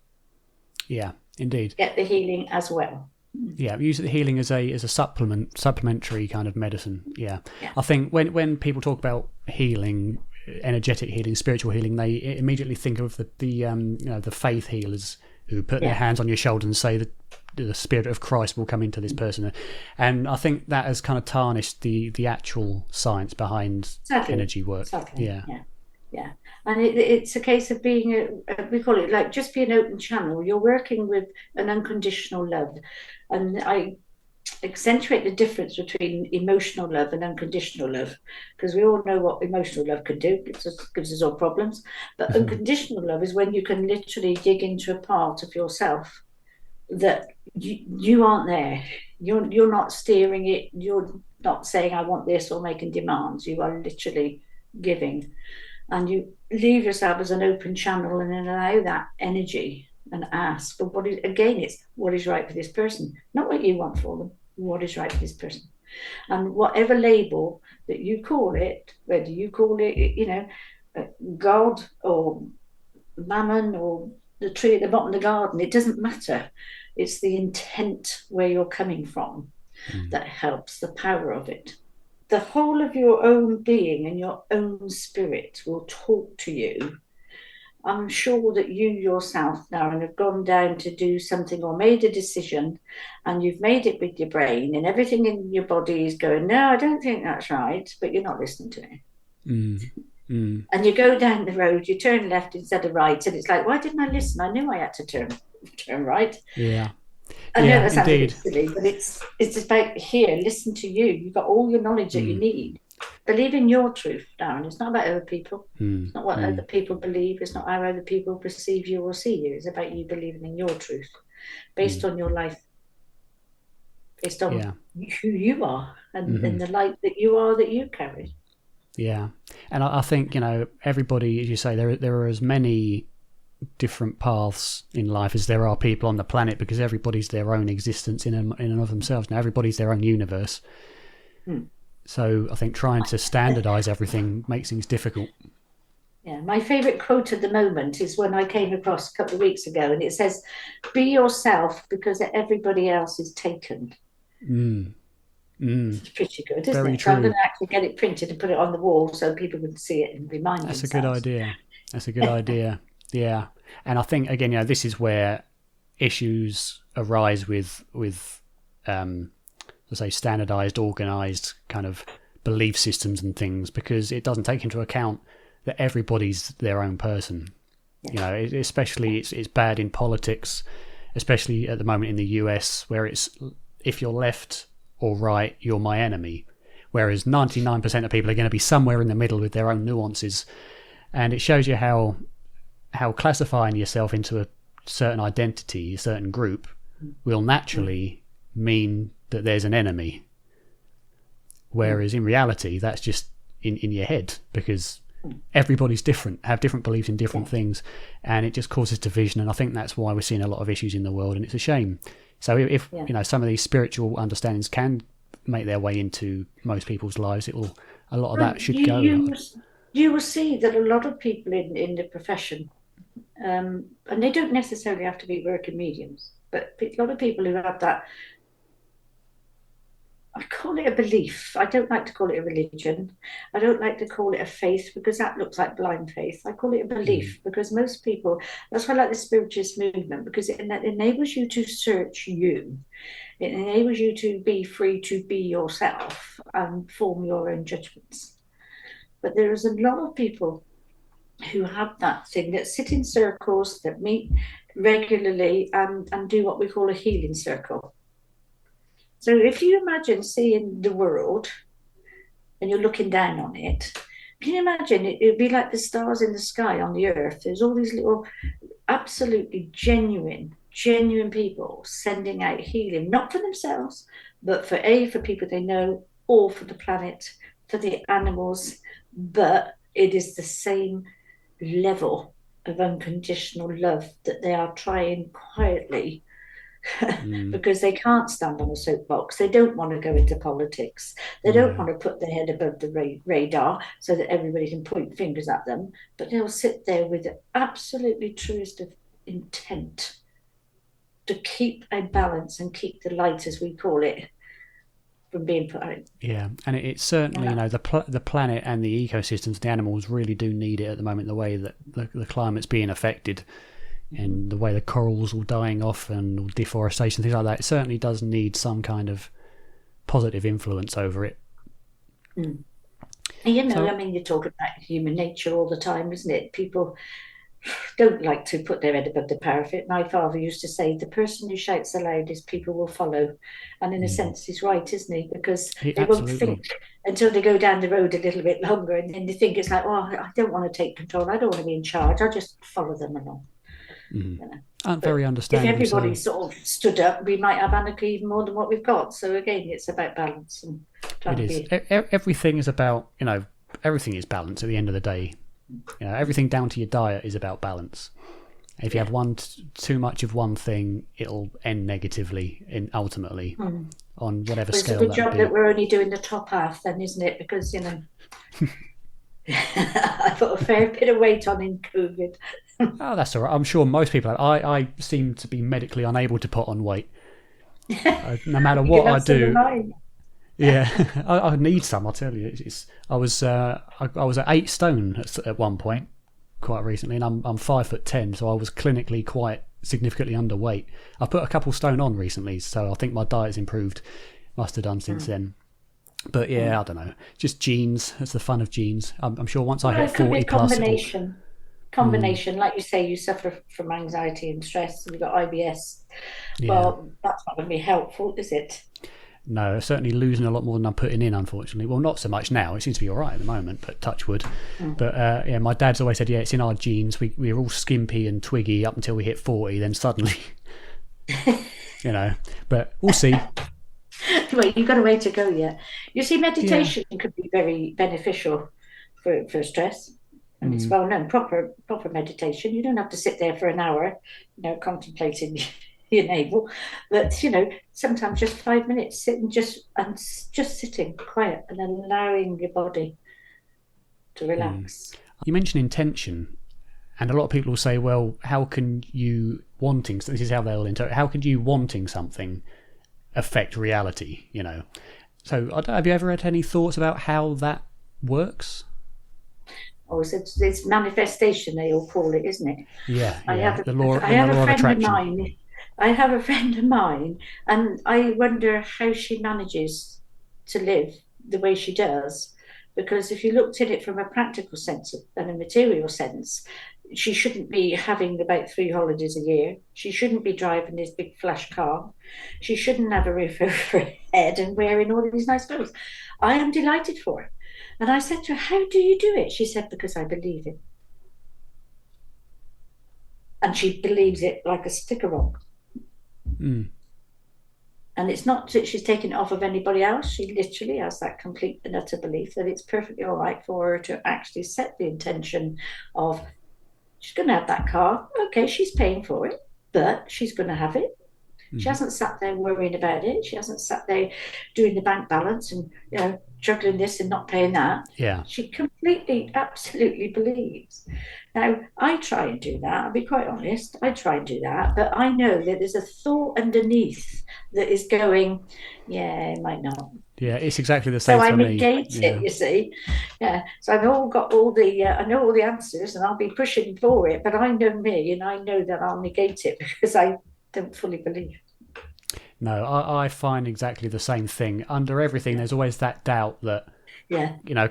Yeah, indeed. Get the healing as well. Yeah, use the healing as a supplementary kind of medicine. Yeah. I think when people talk about healing, energetic healing, spiritual healing, they immediately think of the faith healers who put their hands on your shoulder and say that the spirit of Christ will come into this person. And I think that has kind of tarnished the actual science behind energy work. Yeah. And it's a case of being we call it like just be an open channel. You're working with an unconditional love. And I accentuate the difference between emotional love and unconditional love, because we all know what emotional love can do. It just gives us all problems. But unconditional love is when you can literally dig into a part of yourself that you aren't there. You're not steering it. You're not saying I want this or making demands. You are literally giving. And you leave yourself as an open channel and then allow that energy and ask for it's what is right for this person, not what you want for them, what is right for this person. And whatever label that you call it, whether you call it, God or Mammon or the tree at the bottom of the garden, it doesn't matter. It's the intent where you're coming from that helps, the power of it. The whole of your own being and your own spirit will talk to you. I'm sure that you yourself now have gone down to do something or made a decision, and you've made it with your brain, and everything in your body is going, no, I don't think that's right, but you're not listening to it. And you go down the road, you turn left instead of right, and it's like, why didn't I listen? I knew I had to turn right. Yeah. I know that sounds a bit silly, but it's about here, listen to you. You've got all your knowledge that you need. Believe in your truth, Darren. It's not about other people. It's not what other people believe. It's not how other people perceive you or see you. It's about you believing in your truth, based on your life, based on who you are and the light that you are that you carry. Yeah. And I think, everybody, as you say, there are as many different paths in life as there are people on the planet, because everybody's their own existence in and of themselves. Now, everybody's their own universe. So I think trying to standardize everything makes things difficult. Yeah, my favorite quote at the moment is one I came across a couple of weeks ago, and it says, be yourself because everybody else is taken. It's pretty good, isn't Very it? true. So I'm going to actually get it printed and put it on the wall so people can see it and remind themselves. That's a good idea. Yeah. And I think, again, this is where issues arise with let's say, standardized, organized kind of belief systems and things, because it doesn't take into account that everybody's their own person. Especially it's bad in politics, especially at the moment in the US, where it's if you're left or right, you're my enemy. Whereas 99% of people are going to be somewhere in the middle with their own nuances. And it shows you how classifying yourself into a certain identity, a certain group, will naturally mean that there's an enemy. Whereas in reality, that's just in your head, because everybody's different, have different beliefs in different things, and it just causes division. And I think that's why we're seeing a lot of issues in the world, and it's a shame. So if some of these spiritual understandings can make their way into most people's lives, a lot of that should go. You will see that a lot of people in the profession, and they don't necessarily have to be working mediums, but a lot of people who have that, I call it a belief. I don't like to call it a religion. I don't like to call it a faith, because that looks like blind faith. I call it a belief because most people, that's why I like the spiritualist movement, because it enables you to search you. It enables you to be free to be yourself and form your own judgments. But there is a lot of people who have that thing, that sit in circles, that meet regularly and do what we call a healing circle. So if you imagine seeing the world and you're looking down on it, can you imagine it would be like the stars in the sky on the earth? There's all these little absolutely genuine people sending out healing, not for themselves, but for people they know, or for the planet, for the animals. But it is the same level of unconditional love that they are trying quietly because they can't stand on a soapbox. They don't want to go into politics. They don't want to put their head above the radar so that everybody can point fingers at them. But they'll sit there with the absolutely truest of intent to keep a balance and keep the light, as we call it, from being put out. Yeah, and it's certainly, the planet and the ecosystems, the animals really do need it at the moment, the way that the climate's being affected. And the way the corals all dying off and deforestation, things like that, it certainly does need some kind of positive influence over it. You talk about human nature all the time, isn't it? People don't like to put their head above the parapet. My father used to say, the person who shouts the loudest, people will follow. And in a sense, he's right, isn't he? Because they won't think until they go down the road a little bit longer, and then they think it's like, I don't want to take control. I don't want to be in charge. I'll just follow them along. Very understandable. If everybody sort of stood up, we might have anarchy even more than what we've got. So again, it's about balance. And everything is about, everything is balance at the end of the day. Everything down to your diet is about balance. If you have too much of one thing, it'll end negatively ultimately on whatever scale that be. It's a good job that we're only doing the top half then, isn't it? Because, I put a fair bit of weight on in COVID. Oh, that's all right. I'm sure most people. I seem to be medically unable to put on weight, no matter what I do. Yeah, I need some. I'll tell you. I was at 8 stone at one point, quite recently, and I'm 5'10", so I was clinically quite significantly underweight. I put a couple stone on recently, so I think my diet's improved. Must have done since then. But I don't know. Just genes. That's the fun of genes. I'm sure once I hit 40 plus. Combination, like you say, you suffer from anxiety and stress, and you've got IBS. Well, that's not going to be helpful, is it? No, certainly losing a lot more than I'm putting in, unfortunately. Well, not so much now. It seems to be all right at the moment, but touch wood. But my dad's always said, it's in our genes. We're all skimpy and twiggy up until we hit 40, then suddenly, But we'll see. Well, you've got a way to go yet. You see, meditation could be very beneficial for stress. And it's well known, proper meditation. You don't have to sit there for an hour, contemplating your navel. But sometimes just 5 minutes, sitting just sitting quiet and allowing your body to relax. You mentioned intention, and a lot of people will say, "Well, how can you wanting?" This is how they'll interpret. How can you wanting something affect reality? So, have you ever had any thoughts about how that works? Oh, it's manifestation, they all call it, isn't it? Yeah. I have a friend of mine, and I wonder how she manages to live the way she does. Because if you looked at it from a practical sense and a material sense, she shouldn't be having about 3 holidays a year. She shouldn't be driving this big flash car. She shouldn't have a roof over her head and wearing all of these nice clothes. I am delighted for her. And I said to her, how do you do it? She said, because I believe it. And she believes it like a stick of rock. And And it's not that she's taking it off of anybody else. She literally has that complete and utter belief that it's perfectly all right for her to actually set the intention of, she's going to have that car. Okay, she's paying for it, but she's going to have it. She hasn't sat there worrying about it. She hasn't sat there doing the bank balance and, juggling this and not paying that. Yeah. She completely, absolutely believes. Now, I try and do that. I'll be quite honest. I try and do that. But I know that there's a thought underneath that is going, yeah, it might not. Yeah, it's exactly the same so for me. I negate it, you see. Yeah. So I've got I know all the answers and I'll be pushing for it. But I know me and I know that I'll negate it because I don't fully believe. No, I find exactly the same thing. Under everything, there's always that doubt that,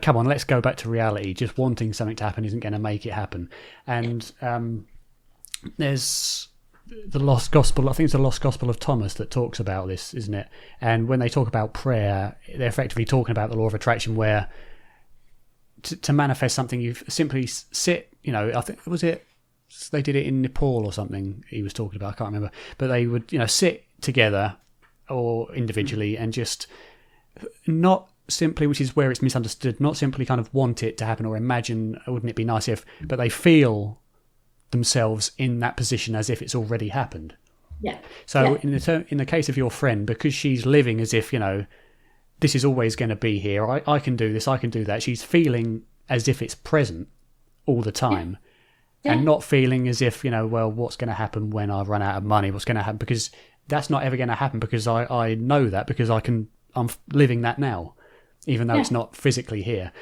come on, let's go back to reality. Just wanting something to happen isn't going to make it happen. And there's the Lost Gospel, I think it's the Lost Gospel of Thomas that talks about this, isn't it? And when they talk about prayer, they're effectively talking about the law of attraction, where to manifest something, you simply sit, I think, they did it in Nepal or something he was talking about, I can't remember. But they would, sit together or individually and just not simply, which is where it's misunderstood, not simply kind of want it to happen or imagine, wouldn't it be nice if, but they feel themselves in that position as if it's already happened. Yeah. So in the case of your friend, because she's living as if, this is always going to be here, I can do this, I can do that, she's feeling as if it's present all the time. Yeah. And not feeling as if, well, what's going to happen when I run out of money? What's going to happen? Because that's not ever going to happen, because I know that, because I'm living that now, even though it's not physically here.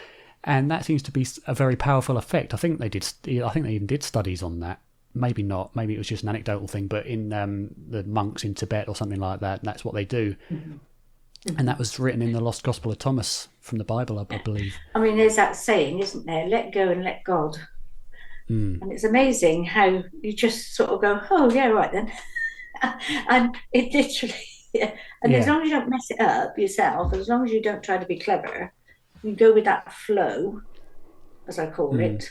And that seems to be a very powerful effect. I think they even did studies on that. Maybe not. Maybe it was just an anecdotal thing, but in the monks in Tibet or something like that, that's what they do. Mm-hmm. And that was written in the Lost Gospel of Thomas from the Bible, I believe. I mean, there's that saying, isn't there? Let go and let God. And it's amazing how you just sort of go, oh, yeah, right then. And it literally, as long as you don't mess it up yourself, as long as you don't try to be clever, you go with that flow, as I call it.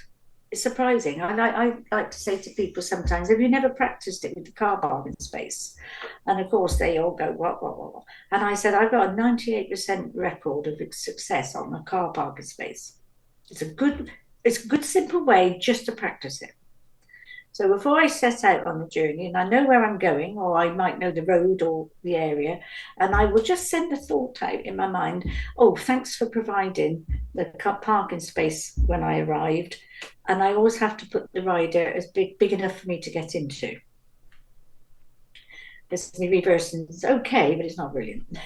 It's surprising. I like to say to people sometimes, have you never practiced it with the car parking space? And of course, they all go, what? And I said, I've got a 98% record of success on the car parking space. It's a good, simple way just to practice it. So before I set out on the journey, and I know where I'm going, or I might know the road or the area, and I will just send a thought out in my mind, oh, thanks for providing the parking space when I arrived. And I always have to put the rider as big enough for me to get into. It's me reversing, it's okay, but it's not brilliant.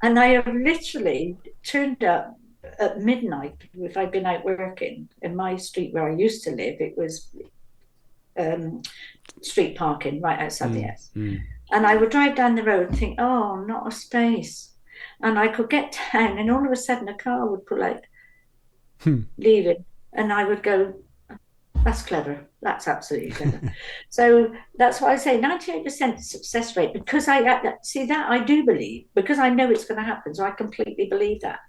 And I have literally turned up at midnight, if I'd been out working in my street where I used to live, it was street parking right outside the house. And I would drive down the road and think, oh, not a space. And I could get down and all of a sudden a car would pull out, leaving. And I would go, that's clever. That's absolutely clever. So that's why I say 98% success rate, because I do believe, because I know it's going to happen. So I completely believe that.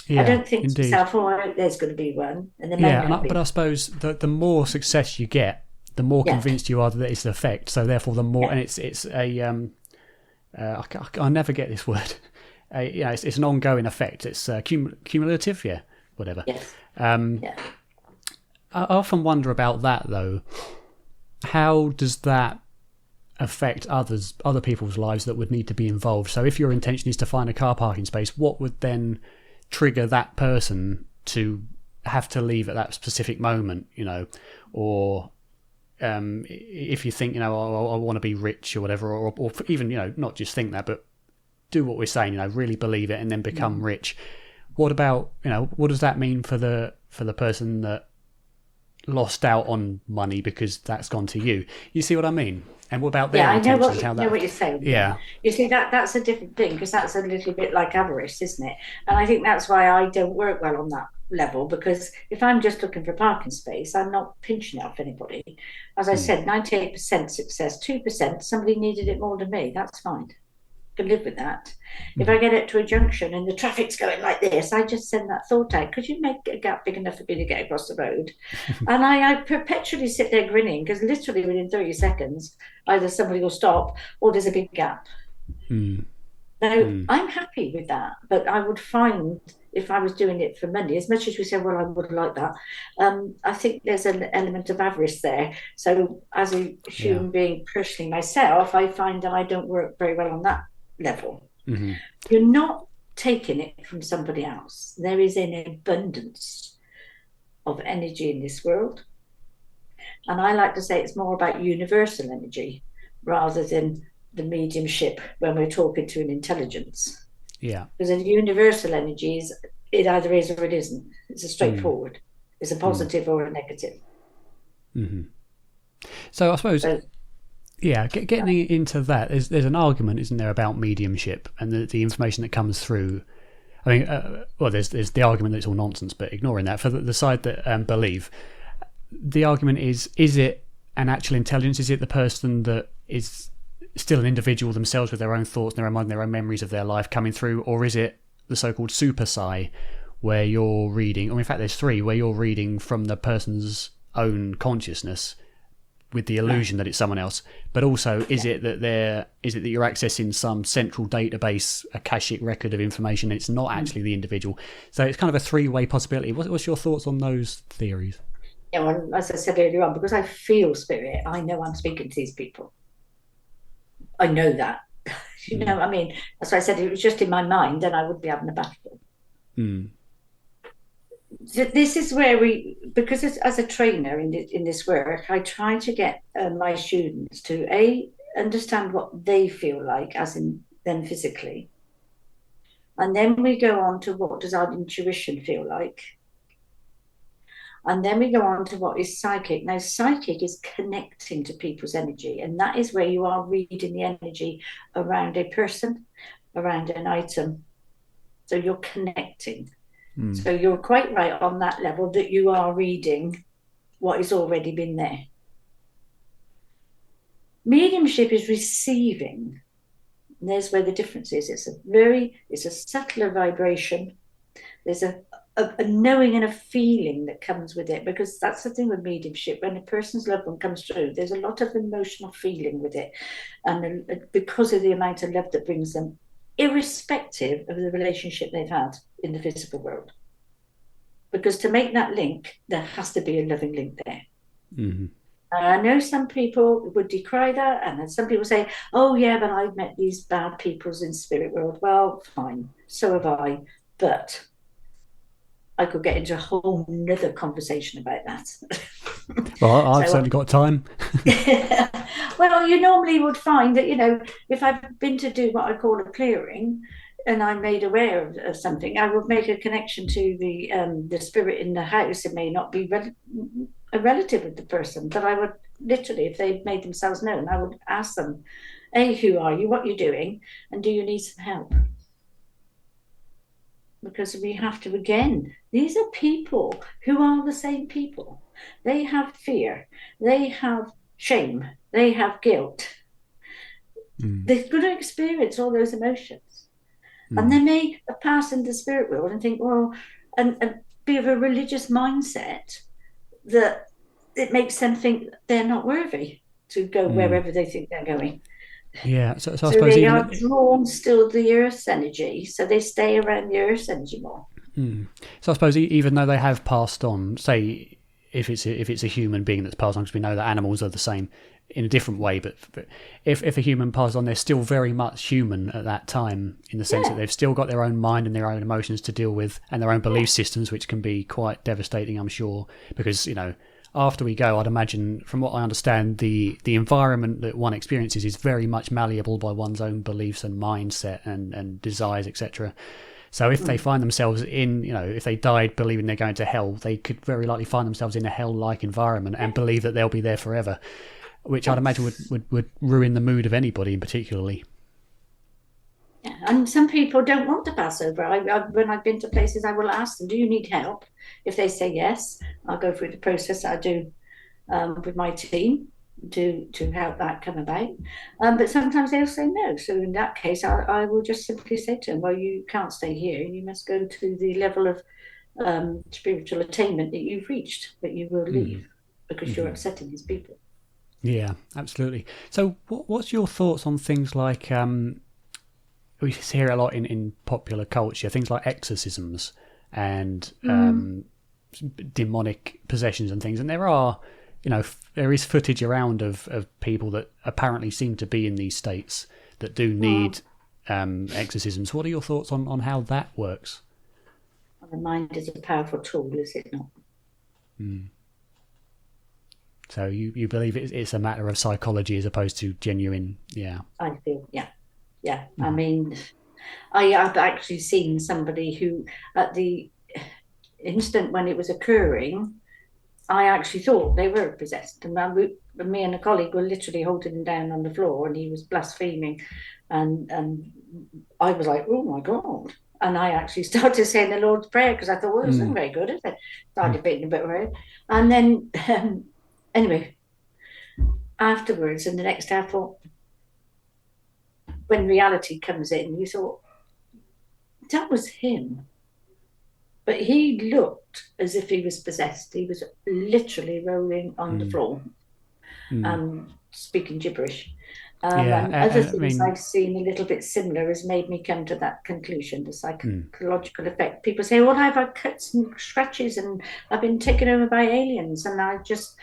Yeah, I don't think to myself, there's going to be one. And but I suppose the more success you get, the more convinced you are that it's an effect. So therefore, the more, and it's a I never get this word. It's an ongoing effect. It's cumulative, whatever. Yes. I often wonder about that though. How does that affect other people's lives that would need to be involved? So if your intention is to find a car parking space, what would then trigger that person to have to leave at that specific moment, or if you think, I want to be rich or whatever, or even, not just think that, but do what we're saying, really believe it and then become rich. What about, what does that mean for the person that lost out on money because that's gone to you? You see what I mean? And what about their intentions? I know what you're saying. Yeah. You see, that's a different thing, because that's a little bit like avarice, isn't it? And I think that's why I don't work well on that level, because if I'm just looking for parking space, I'm not pinching it off anybody. As I said, 98% success, 2%, somebody needed it more than me. That's fine. Can live with that. If I get it to a junction and the traffic's going like this, I just send that thought out, could you make a gap big enough for me to get across the road? And I perpetually sit there grinning, because literally within 30 seconds either somebody will stop or there's a big gap. Now, I'm happy with that, but I would find if I was doing it for money, as much as we say, well, I would like that, I think there's an element of avarice there. So as a human being, personally myself, I find that I don't work very well on that level. Mm-hmm. You're not taking it from somebody else. There is an abundance of energy in this world. And I like to say it's more about universal energy rather than the mediumship when we're talking to an intelligence. Yeah. Because a universal energy is, it either is or it isn't. It's a straightforward. It's a positive or a negative. Mm-hmm. So I suppose, getting into that, there's an argument, isn't there, about mediumship and the information that comes through. I mean, there's the argument that it's all nonsense, but ignoring that, for the side that believe, the argument is it an actual intelligence? Is it the person that is still an individual themselves with their own thoughts, their own mind, their own memories of their life coming through? Or is it the so-called super psi, where you're reading, or in fact there's three, where you're reading from the person's own consciousness with the illusion that it's someone else? But also, is it that you're accessing some central database, akashic record of information, and it's not actually the individual? So it's kind of a three-way possibility. What's your thoughts on those theories? Yeah, well, as I said earlier on, because I feel spirit, I know I'm speaking to these people. I know that. You know, I mean, as I said, it was just in my mind, and I would be having a battle. This is where because as a trainer in this work, I try to get my students to understand what they feel like, as in them physically, and then we go on to what does our intuition feel like. And then we go on to what is psychic. Now, psychic is connecting to people's energy, and that is where you are reading the energy around a person, around an item. So you're connecting. So you're quite right on that level, that you are reading what has already been there. Mediumship is receiving. And there's where the difference is. It's a subtler vibration. There's a knowing and a feeling that comes with it, because that's the thing with mediumship. When a person's loved one comes through, there's a lot of emotional feeling with it, and because of the amount of love that brings them, irrespective of the relationship they've had in the physical world. Because to make that link, there has to be a loving link there. Mm-hmm. I know some people would decry that, and then some people say, oh yeah, but I've met these bad peoples in spirit world. Well, fine, so have I, but I could get into a whole nother conversation about that. Well, I've certainly got time. Well, you normally would find that, you know, if I've been to do what I call a clearing and I'm made aware of something, I would make a connection to the spirit in the house. It may not be a relative of the person, but I would literally, if they made themselves known, I would ask them, A, who are you, what are you doing, and do you need some help? Because we have to, again, these are people who are the same people. They have fear, they have shame, they have guilt. They're going to experience all those emotions. And they may pass into the spirit world and think, well, and be of a religious mindset that it makes them think they're not worthy to go wherever they think they're going. Yeah, so I so suppose they are drawn still to the Earth's energy, so they stay around the Earth's energy more. So I suppose even though they have passed on, say if it's a human being that's passed on, because we know that animals are the same in a different way, but if a human passes on, they're still very much human at that time, in the sense that they've still got their own mind and their own emotions to deal with, and their own belief systems, which can be quite devastating, I'm sure, because, you know, after we go, I'd imagine, from what I understand, the environment that one experiences is very much malleable by one's own beliefs and mindset and desires, etc. So if they find themselves in, you know, if they died believing they're going to hell, they could very likely find themselves in a hell-like environment and believe that they'll be there forever, which I'd imagine would ruin the mood of anybody, particularly. Yeah, and some people don't want to pass over. When I've been to places, I will ask them, do you need help? If they say yes, I'll go through the process I do with my team to help that come about. But sometimes they'll say no. So in that case, I will just simply say to them, well, you can't stay here. You must go to the level of spiritual attainment that you've reached, but you will leave because you're upsetting these people. Yeah, absolutely. So what's your thoughts on things like we hear a lot in popular culture, things like exorcisms and demonic possessions and things. And there are, there is footage around of people that apparently seem to be in these states that do need exorcisms. What are your thoughts on how that works? The mind is a powerful tool, is it not? So you believe it's a matter of psychology as opposed to genuine, I feel, yeah. I mean, I've actually seen somebody who, at the instant when it was occurring, I actually thought they were possessed. And me and a colleague were literally holding him down on the floor, and he was blaspheming. And I was like, oh my God. And I actually started saying the Lord's Prayer because I thought, well, it wasn't very good, is it? Started beating a bit around. And then, anyway, afterwards, and the next day I thought, when reality comes in, you thought, that was him. But he looked as if he was possessed. He was literally rolling on the floor and speaking gibberish. And other things I've seen a little bit similar has made me come to that conclusion, the psychological effect. People say, well, I've had cuts and scratches and I've been taken over by aliens. And I just,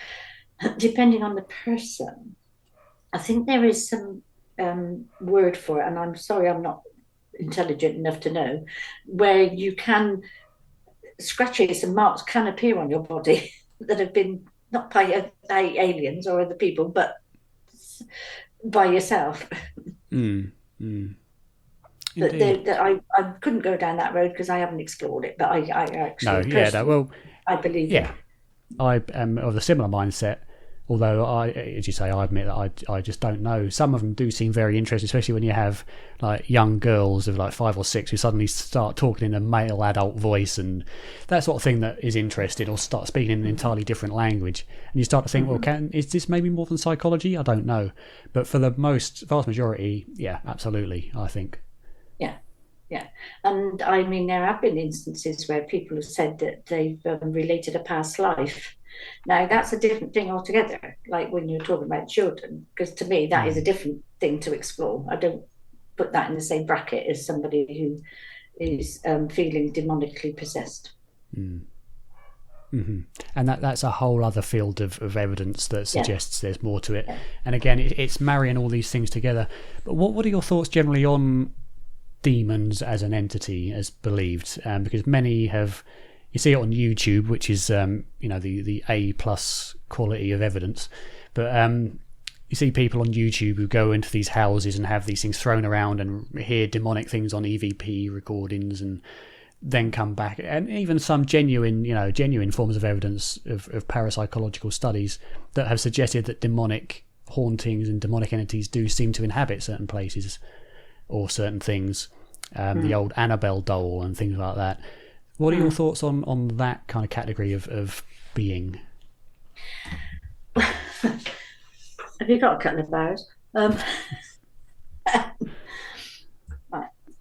depending on the person, I think there is some word for it, and I'm sorry I'm not intelligent enough to know, where you can, scratches and marks can appear on your body that have been not by aliens or other people, but by yourself. I couldn't go down that road because I haven't explored it, but I actually I believe it. I am of a similar mindset, although as you say, I admit that I just don't know. Some of them do seem very interesting, especially when you have like young girls of like 5 or 6 who suddenly start talking in a male adult voice and that sort of thing that is interesting, or start speaking in an entirely different language, and you start to think, well, is this maybe more than psychology? I don't know, but for the vast majority, yeah, absolutely, I think. Yeah, and I mean, there have been instances where people have said that they've related a past life. Now, that's a different thing altogether, like when you're talking about children, because to me, that is a different thing to explore. I don't put that in the same bracket as somebody who is feeling demonically possessed. And that's a whole other field of evidence that suggests there's more to it. And again, it's marrying all these things together. But what are your thoughts generally on demons as an entity, as believed? Because many have... You see it on YouTube, which is the A+ quality of evidence, but you see people on YouTube who go into these houses and have these things thrown around and hear demonic things on EVP recordings, and then come back. And even some genuine forms of evidence of parapsychological studies that have suggested that demonic hauntings and demonic entities do seem to inhabit certain places or certain things. The old Annabelle doll and things like that. What are your thoughts on that kind of category of being? Have you got a couple of hours?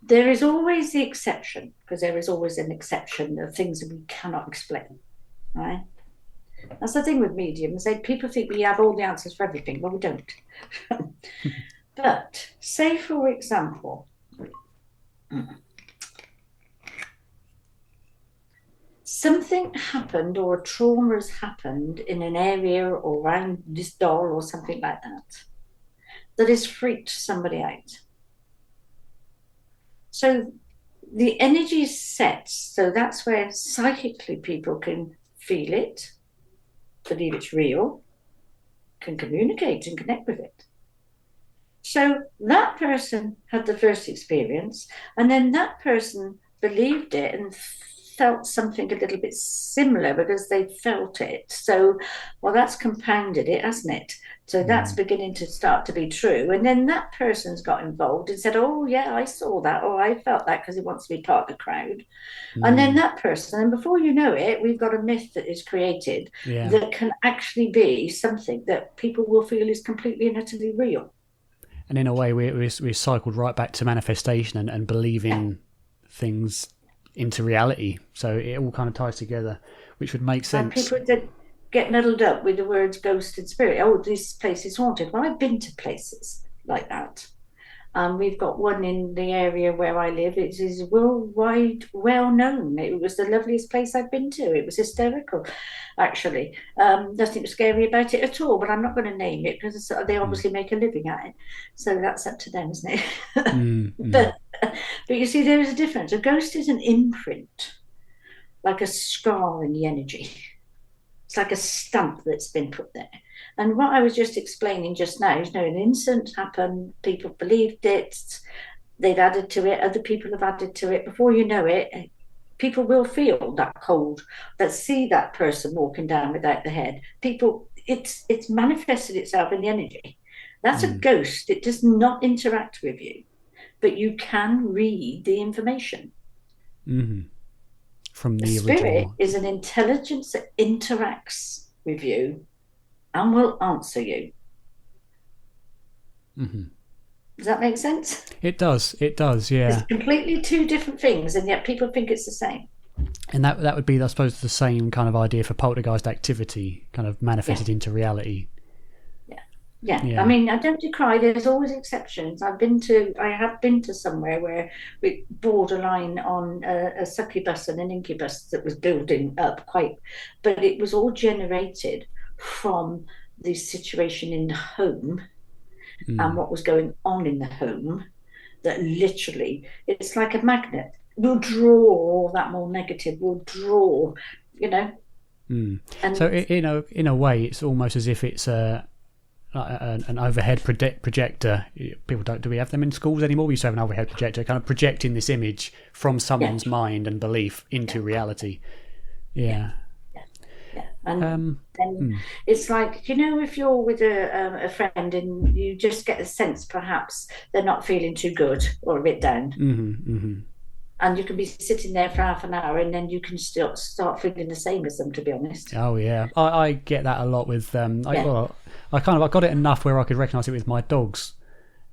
There is always the exception, because there is always an exception of things that we cannot explain, right? That's the thing with mediums. People think we have all the answers for everything. Well, we don't. But say, for example, something happened or a trauma has happened in an area or around this doll or something like that has freaked somebody out. So the energy is set, so that's where psychically people can feel it, believe it's real, can communicate and connect with it. So that person had the first experience, and then that person believed it and felt something a little bit similar because they felt it. So, well, that's compounded it, hasn't it? So that's beginning to start to be true. And then that person's got involved and said, oh, yeah, I saw that, or I felt that, because he wants to be part of the crowd. And then that person, and before you know it, we've got a myth that is created that can actually be something that people will feel is completely and utterly real. And in a way, we're cycled right back to manifestation and believing things into reality. So it all kind of ties together, which would make sense. And people that get muddled up with the words ghost and spirit. Oh, this place is haunted. Well, I've been to places like that. And we've got one in the area where I live. It is worldwide well known. It was the loveliest place I've been to. It was hysterical, actually. Nothing scary about it at all, but I'm not going to name it because they obviously make a living at it. So that's up to them, isn't it? But you see, there is a difference. A ghost is an imprint, like a scar in the energy. It's like a stamp that's been put there. And what I was just explaining just now is, an incident happened, people believed it, they've added to it, other people have added to it. Before you know it, people will feel that cold, that see that person walking down without the head. It's manifested itself in the energy. That's a ghost. It does not interact with you, but you can read the information. From the spirit original. Is an intelligence that interacts with you and will answer you. Does that make sense? It does, yeah. It's completely two different things, and yet people think it's the same. And that would be, I suppose, the same kind of idea for poltergeist activity, kind of manifested into reality. Yeah. I mean, I don't decry. There's always exceptions. I have been to somewhere where we borderline on a succubus and an incubus that was building up but it was all generated from the situation in the home and what was going on in the home. That literally, it's like a magnet. We'll draw all that more negative. We'll draw, And so, in a way, it's almost as if it's an overhead projector. Do we have them in schools anymore? We used to have an overhead projector, kind of projecting this image from someone's mind and belief into reality. Yeah. And it's like, if you're with a friend and you just get a sense perhaps they're not feeling too good or a bit down, and you can be sitting there for half an hour and then you can still start feeling the same as them, to be honest. Oh yeah, I get that a lot with I got it enough where I could recognise it with my dogs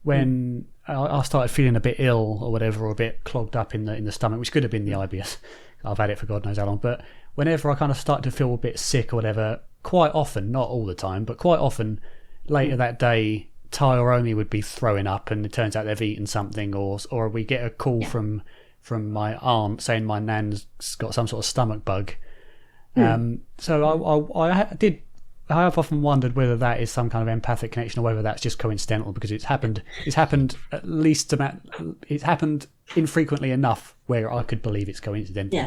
when I started feeling a bit ill or whatever, or a bit clogged up in the stomach, which could have been the IBS. I've had it for God knows how long, but whenever I kind of start to feel a bit sick or whatever, quite often, not all the time, but quite often later that day, Ty or Omi would be throwing up, and it turns out they've eaten something, or we get a call from my aunt saying my nan's got some sort of stomach bug. So I have often wondered whether that is some kind of empathic connection or whether that's just coincidental, because it's happened infrequently enough where I could believe it's coincidental.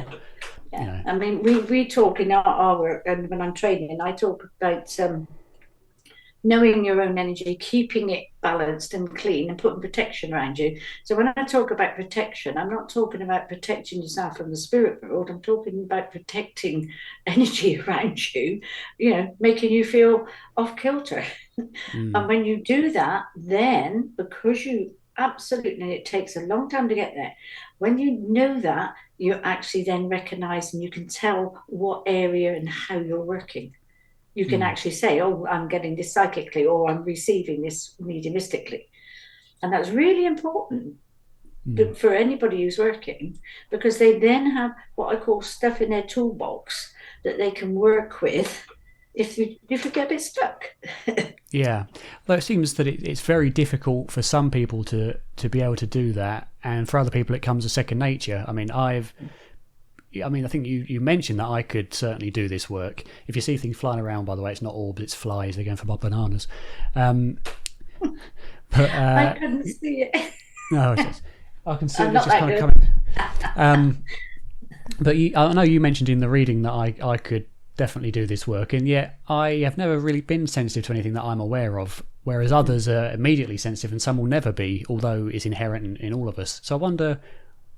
Yeah. I mean, we talk in our work, and when I'm training, I talk about knowing your own energy, keeping it balanced and clean, and putting protection around you. So when I talk about protection, I'm not talking about protecting yourself from the spirit world. I'm talking about protecting energy around you, making you feel off kilter. And when you do that, then because you absolutely, it takes a long time to get there. When you know that, you actually then recognize and you can tell what area and how you're working. You can actually say, oh, I'm getting this psychically, or I'm receiving this mediumistically. And that's really important for anybody who's working, because they then have what I call stuff in their toolbox that they can work with if you get a bit stuck. Yeah. Well, it seems that it's very difficult for some people to be able to do that, and for other people it comes as second nature. I mean, I think you mentioned that I could certainly do this work. If you see things flying around, by the way, it's not orbs, it's flies. They're going for my bananas. But I couldn't see it. No, I can see it just kind of coming. But I know you mentioned in the reading that I could definitely do this work, and yet I have never really been sensitive to anything that I'm aware of, whereas others are immediately sensitive, and some will never be, although it's inherent in all of us. So I wonder,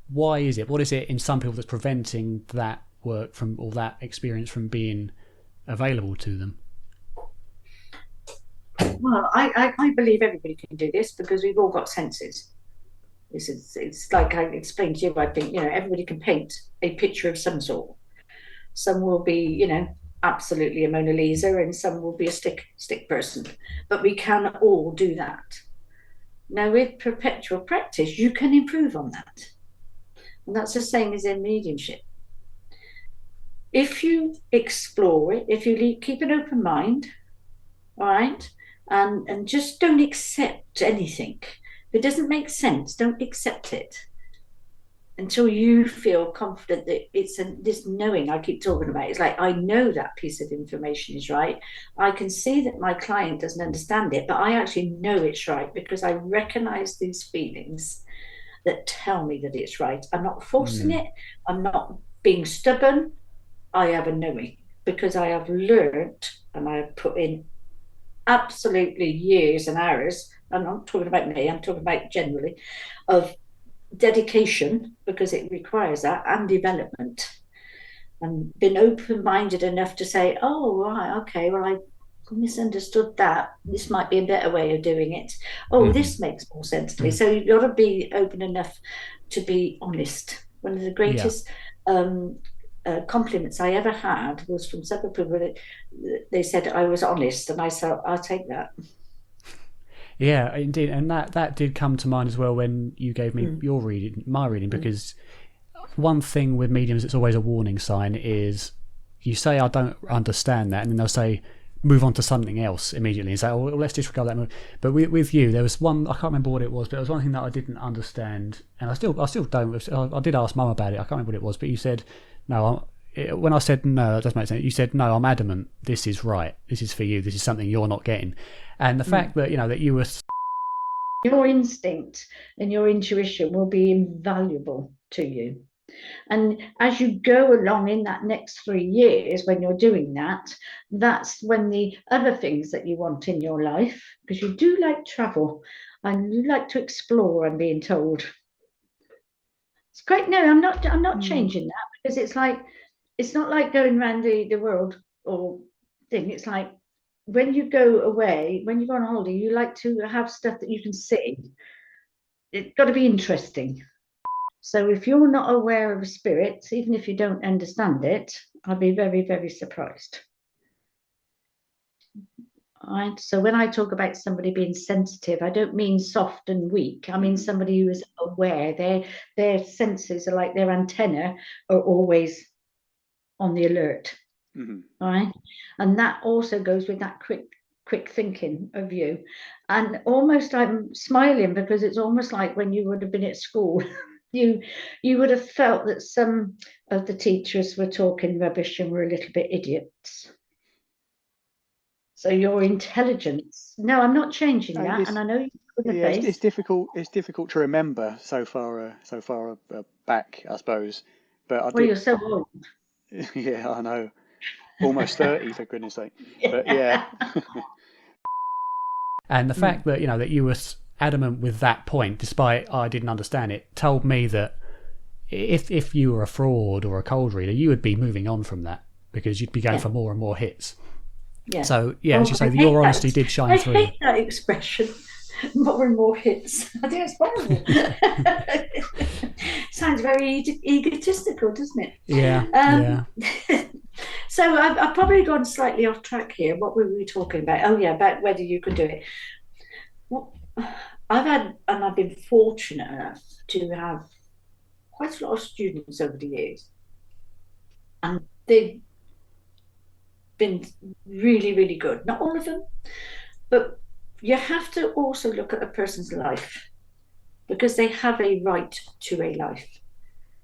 why is it? What is it in some people that's preventing that work or that experience from being available to them? Well, I believe everybody can do this because we've all got senses. It's like I explained to you, I think, everybody can paint a picture of some sort. Some will be, absolutely a Mona Lisa, and some will be a stick person. But we can all do that. Now, with perpetual practice, you can improve on that. And that's the same as in mediumship. If you explore it, if you keep an open mind, all right, and just don't accept anything, If it doesn't make sense, don't accept it until you feel confident that it's this knowing I keep talking about. It's like, I know that piece of information is right. I can see that my client doesn't understand it, but I actually know it's right because I recognize these feelings that tell me that it's right. I'm not forcing it. I'm not being stubborn. I have a knowing because I have learned and I have put in absolutely years and hours. I'm not talking about me, I'm talking about generally, of dedication, because it requires that, and development, and been open-minded enough to say, oh right, okay, well, I misunderstood that, this might be a better way of doing it. This makes more sense to me. So you've got to be open enough to be honest. One of the greatest compliments I ever had was from several people that they said I was honest, and I said, I'll take that. Yeah, indeed, and that did come to mind as well when you gave me my reading, because one thing with mediums, it's always a warning sign, is you say, I don't understand that, and then they'll say, move on to something else immediately, and say, oh, let's disregard that. But with you, there was one, I can't remember what it was, but there was one thing that I didn't understand, and I still don't. I did ask Mum about it, I can't remember what it was, but you said, no, when I said no, that doesn't make sense. You said, no, I'm adamant, this is right, this is for you, this is something you're not getting. And the fact that, that you were... Your instinct and your intuition will be invaluable to you. And as you go along in that next 3 years, when you're doing that, that's when the other things that you want in your life, because you do like travel and you like to explore, I'm being told. It's great. No, I'm not changing that, because it's not like going around the world or thing. It's like, when you go away, when you go on holiday, you like to have stuff that you can see. It's got to be interesting. So if you're not aware of a spirit, even if you don't understand it, I'd be very, very surprised. All right. So when I talk about somebody being sensitive, I don't mean soft and weak. I mean somebody who is aware. Their senses are like their antenna are always on the alert. All right. And that also goes with that quick thinking of you. And almost I'm smiling because it's almost like when you would have been at school, you would have felt that some of the teachers were talking rubbish and were a little bit idiots. So your intelligence, no, I'm not changing that, and I know you're it's difficult. It's difficult to remember so far back, I suppose. But you're so old. Yeah, I know. Almost 30, for goodness sake. But yeah. And the fact that that you were adamant with that point, despite I didn't understand it, told me that if you were a fraud or a cold reader, you would be moving on from that, because you'd be going for more and more hits. Yeah. So as you say, your honesty did shine through. I hate that expression. More and more hits. I think it's horrible. Sounds very egotistical, doesn't it? Yeah. So I've probably gone slightly off track here. What were we talking about? Oh yeah, about whether you could do it. Well, I've been fortunate enough to have quite a lot of students over the years, and they've been really, really good. Not all of them, but you have to also look at a person's life, because they have a right to a life.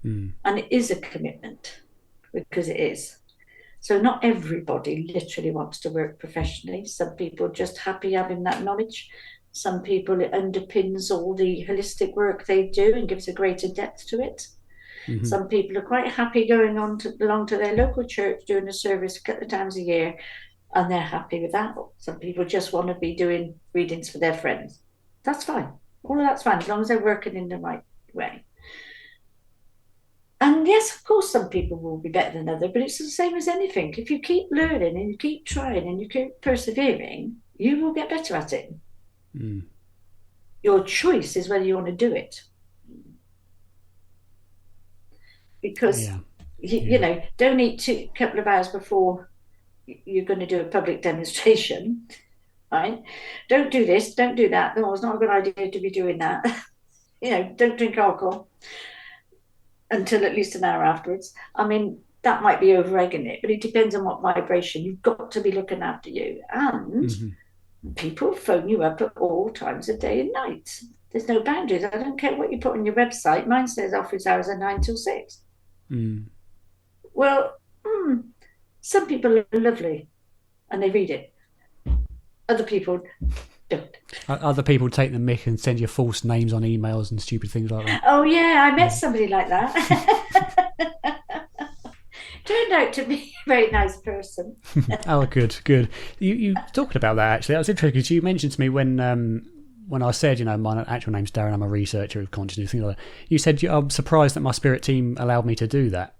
And it is a commitment, because it is. So not everybody literally wants to work professionally. Some people are just happy having that knowledge. Some people, it underpins all the holistic work they do and gives a greater depth to it. Some people are quite happy going on to belong to their local church, doing a service a couple of times a year, and they're happy with that. Some people just want to be doing readings for their friends. That's fine. All of that's fine, as long as they're working in the right way. And yes, of course, some people will be better than others, but it's the same as anything. If you keep learning and you keep trying and you keep persevering, you will get better at it. Your choice is whether you want to do it. Because, you know, don't eat a couple of hours before you're going to do a public demonstration, right? Don't do this, don't do that. No, it's not a good idea to be doing that. You know, don't drink alcohol until at least an hour afterwards. I mean, that might be over-egging it, but it depends on what vibration. You've got to be looking after you. And People phone you up at all times of day and night. There's no boundaries. I don't care what you put on your website. Mine says office hours are 9 till 6. Well, some people are lovely and they read it. Other people don't. Other people take the mick and send you false names on emails and stupid things like that. Oh, yeah, I met somebody like that. Turned out to be a very nice person. Oh, good. You talked about that, actually. That was interesting because you mentioned to me when I said, my actual name's Darren, I'm a researcher of consciousness, things like that. You said, I'm surprised that my spirit team allowed me to do that.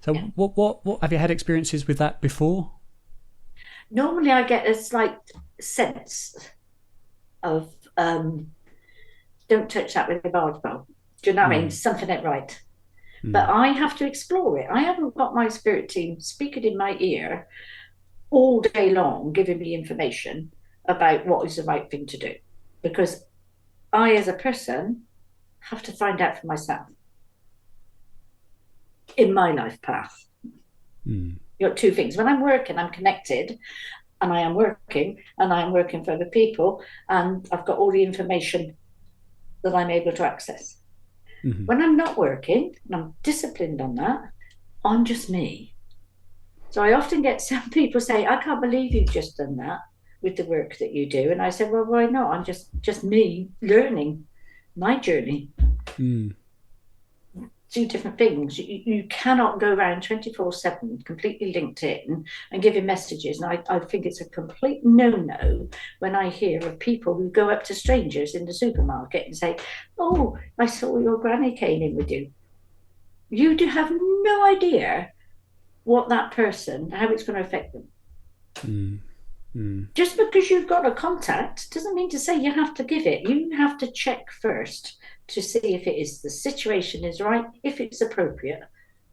So yeah. What have you had experiences with that before? Normally I get a slight sense of don't touch that with a barge pole. Do you know what I mean? Something ain't right. But I have to explore it. I haven't got my spirit team speaking in my ear all day long, giving me information about what is the right thing to do. Because I, as a person, have to find out for myself in my life path. You've got two things. When I'm working, I'm connected, and I am working for other people, and I've got all the information that I'm able to access. When I'm not working, and I'm disciplined on that, I'm just me. So I often get some people say, I can't believe you've just done that with the work that you do. And I said, well, why not? I'm just me learning my journey. Two different things. You cannot go around 24/7 completely linked in and giving messages. And I think it's a complete no-no when I hear of people who go up to strangers in the supermarket and say, oh, I saw your granny came in with you. You do have no idea what that person, how it's going to affect them. Just because you've got a contact doesn't mean to say you have to give it. You have to check first to see if it is the situation is right, if it's appropriate.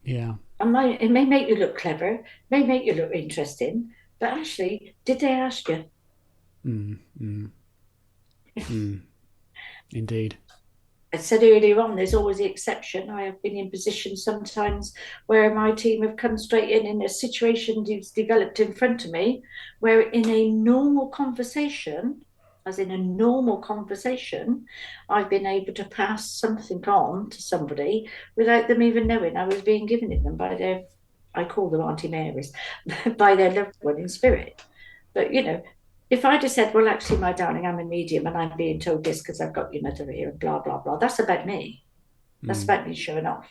Yeah. It may make you look clever, may make you look interesting, but actually, did they ask you? Indeed. I said earlier on, there's always the exception. I have been in positions sometimes where my team have come straight in a situation that's developed in front of me, where in a normal conversation, as in a normal conversation, I've been able to pass something on to somebody without them even knowing I was being given it them by their, I call them Auntie Marys, by their loved one in spirit. But, if I just said, well, actually, my darling, I'm a medium and I'm being told this because I've got your mother here and blah, blah, blah. That's about me. That's about me showing off.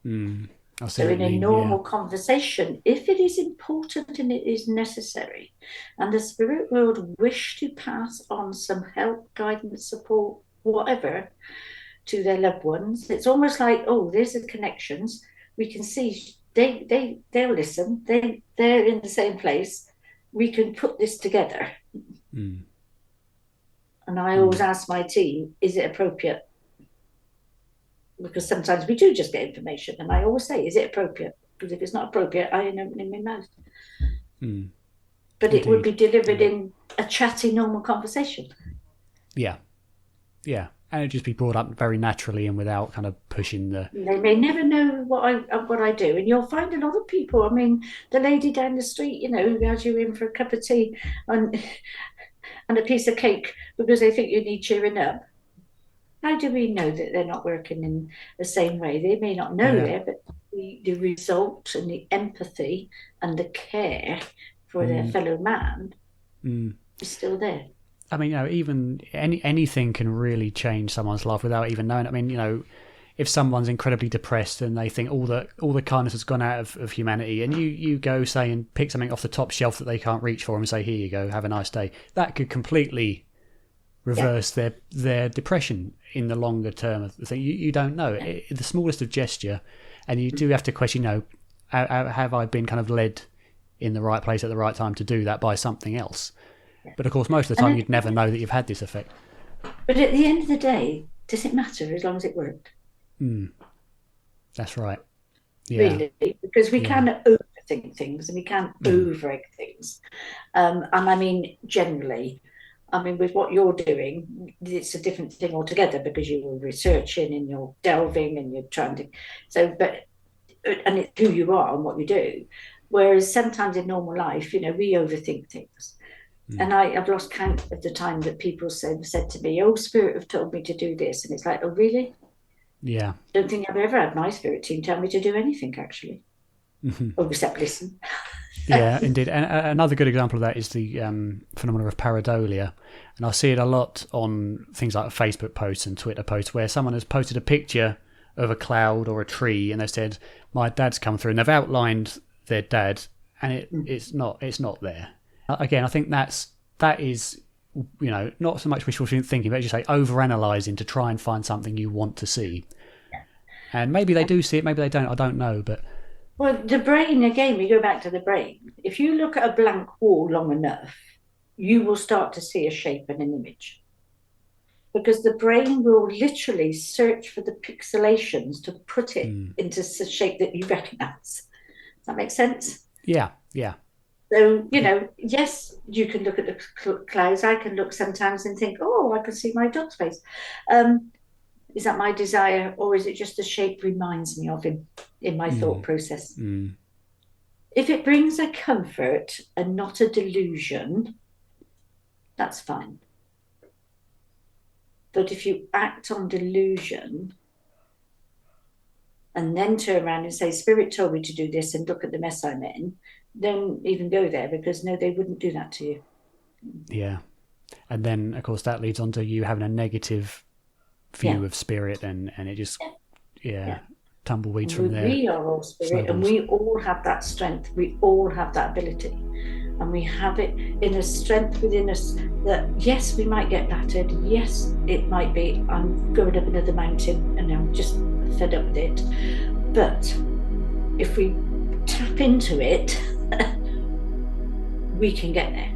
So in a normal conversation, if it is important and it is necessary, and the spirit world wish to pass on some help, guidance, support, whatever, to their loved ones, it's almost like, oh, there's the connections. We can see they'll listen. They're in the same place. We can put this together. And I always ask my team, is it appropriate? Because sometimes we do just get information, and I always say, is it appropriate? Because if it's not appropriate, I ain't opening my mouth. But it would be delivered in a chatty, normal conversation. Yeah. And it'd just be brought up very naturally and without kind of pushing the... They may never know what I do. And you'll find a lot of people, I mean, the lady down the street, who has you in for a cup of tea and a piece of cake because they think you need cheering up. How do we know that they're not working in the same way? They may not know it, but the result and the empathy and the care for their fellow man is still there. I mean, even anything can really change someone's life without even knowing. I mean, if someone's incredibly depressed and they think all the kindness has gone out of humanity, and you go, say, and pick something off the top shelf that they can't reach for and say, here you go, have a nice day, that could completely reverse their depression in the longer term of the thing. You don't know. The smallest of gesture, and you do have to question, have I been kind of led in the right place at the right time to do that by something else? But of course, most of the time, you'd never know that you've had this effect. But at the end of the day, does it matter as long as it worked? That's right. Yeah. Really, because we can overthink things and we can overact things. And I mean, generally, with what you're doing, it's a different thing altogether because you're researching and you're delving and you're trying to. And it's who you are and what you do. Whereas sometimes in normal life, we overthink things. And I've lost count of the time that people said to me, oh, spirit have told me to do this. And it's like, oh, really? Yeah. Don't think I've ever had my spirit team tell me to do anything, actually. Or except listen. Yeah, indeed. And another good example of that is the phenomenon of pareidolia. And I see it a lot on things like Facebook posts and Twitter posts where someone has posted a picture of a cloud or a tree and they've said, my dad's come through, and they've outlined their dad, and it's not there. Again, I think that is, not so much wishful thinking, but as you say, overanalyzing to try and find something you want to see. And maybe they do see it, maybe they don't, I don't know. But well, the brain, again, we go back to the brain. If you look at a blank wall long enough, you will start to see a shape and an image. Because the brain will literally search for the pixelations to put it into a shape that you recognize. Does that make sense? Yeah. So, yes, you can look at the clouds. I can look sometimes and think, oh, I can see my dog's face. Is that my desire, or is it just the shape reminds me of him in my thought process? If it brings a comfort and not a delusion, that's fine. But if you act on delusion and then turn around and say, Spirit told me to do this and look at the mess I'm in, don't even go there, because no, they wouldn't do that to you. Yeah. And then, of course, that leads on to you having a negative view of spirit, and it just, tumbleweeds from there. We are all spirit, and we all have that strength. We all have that ability. And we have it in a strength within us that, yes, we might get battered. Yes, it might be, I'm going up another mountain and I'm just fed up with it. But if we tap into it, we can get there.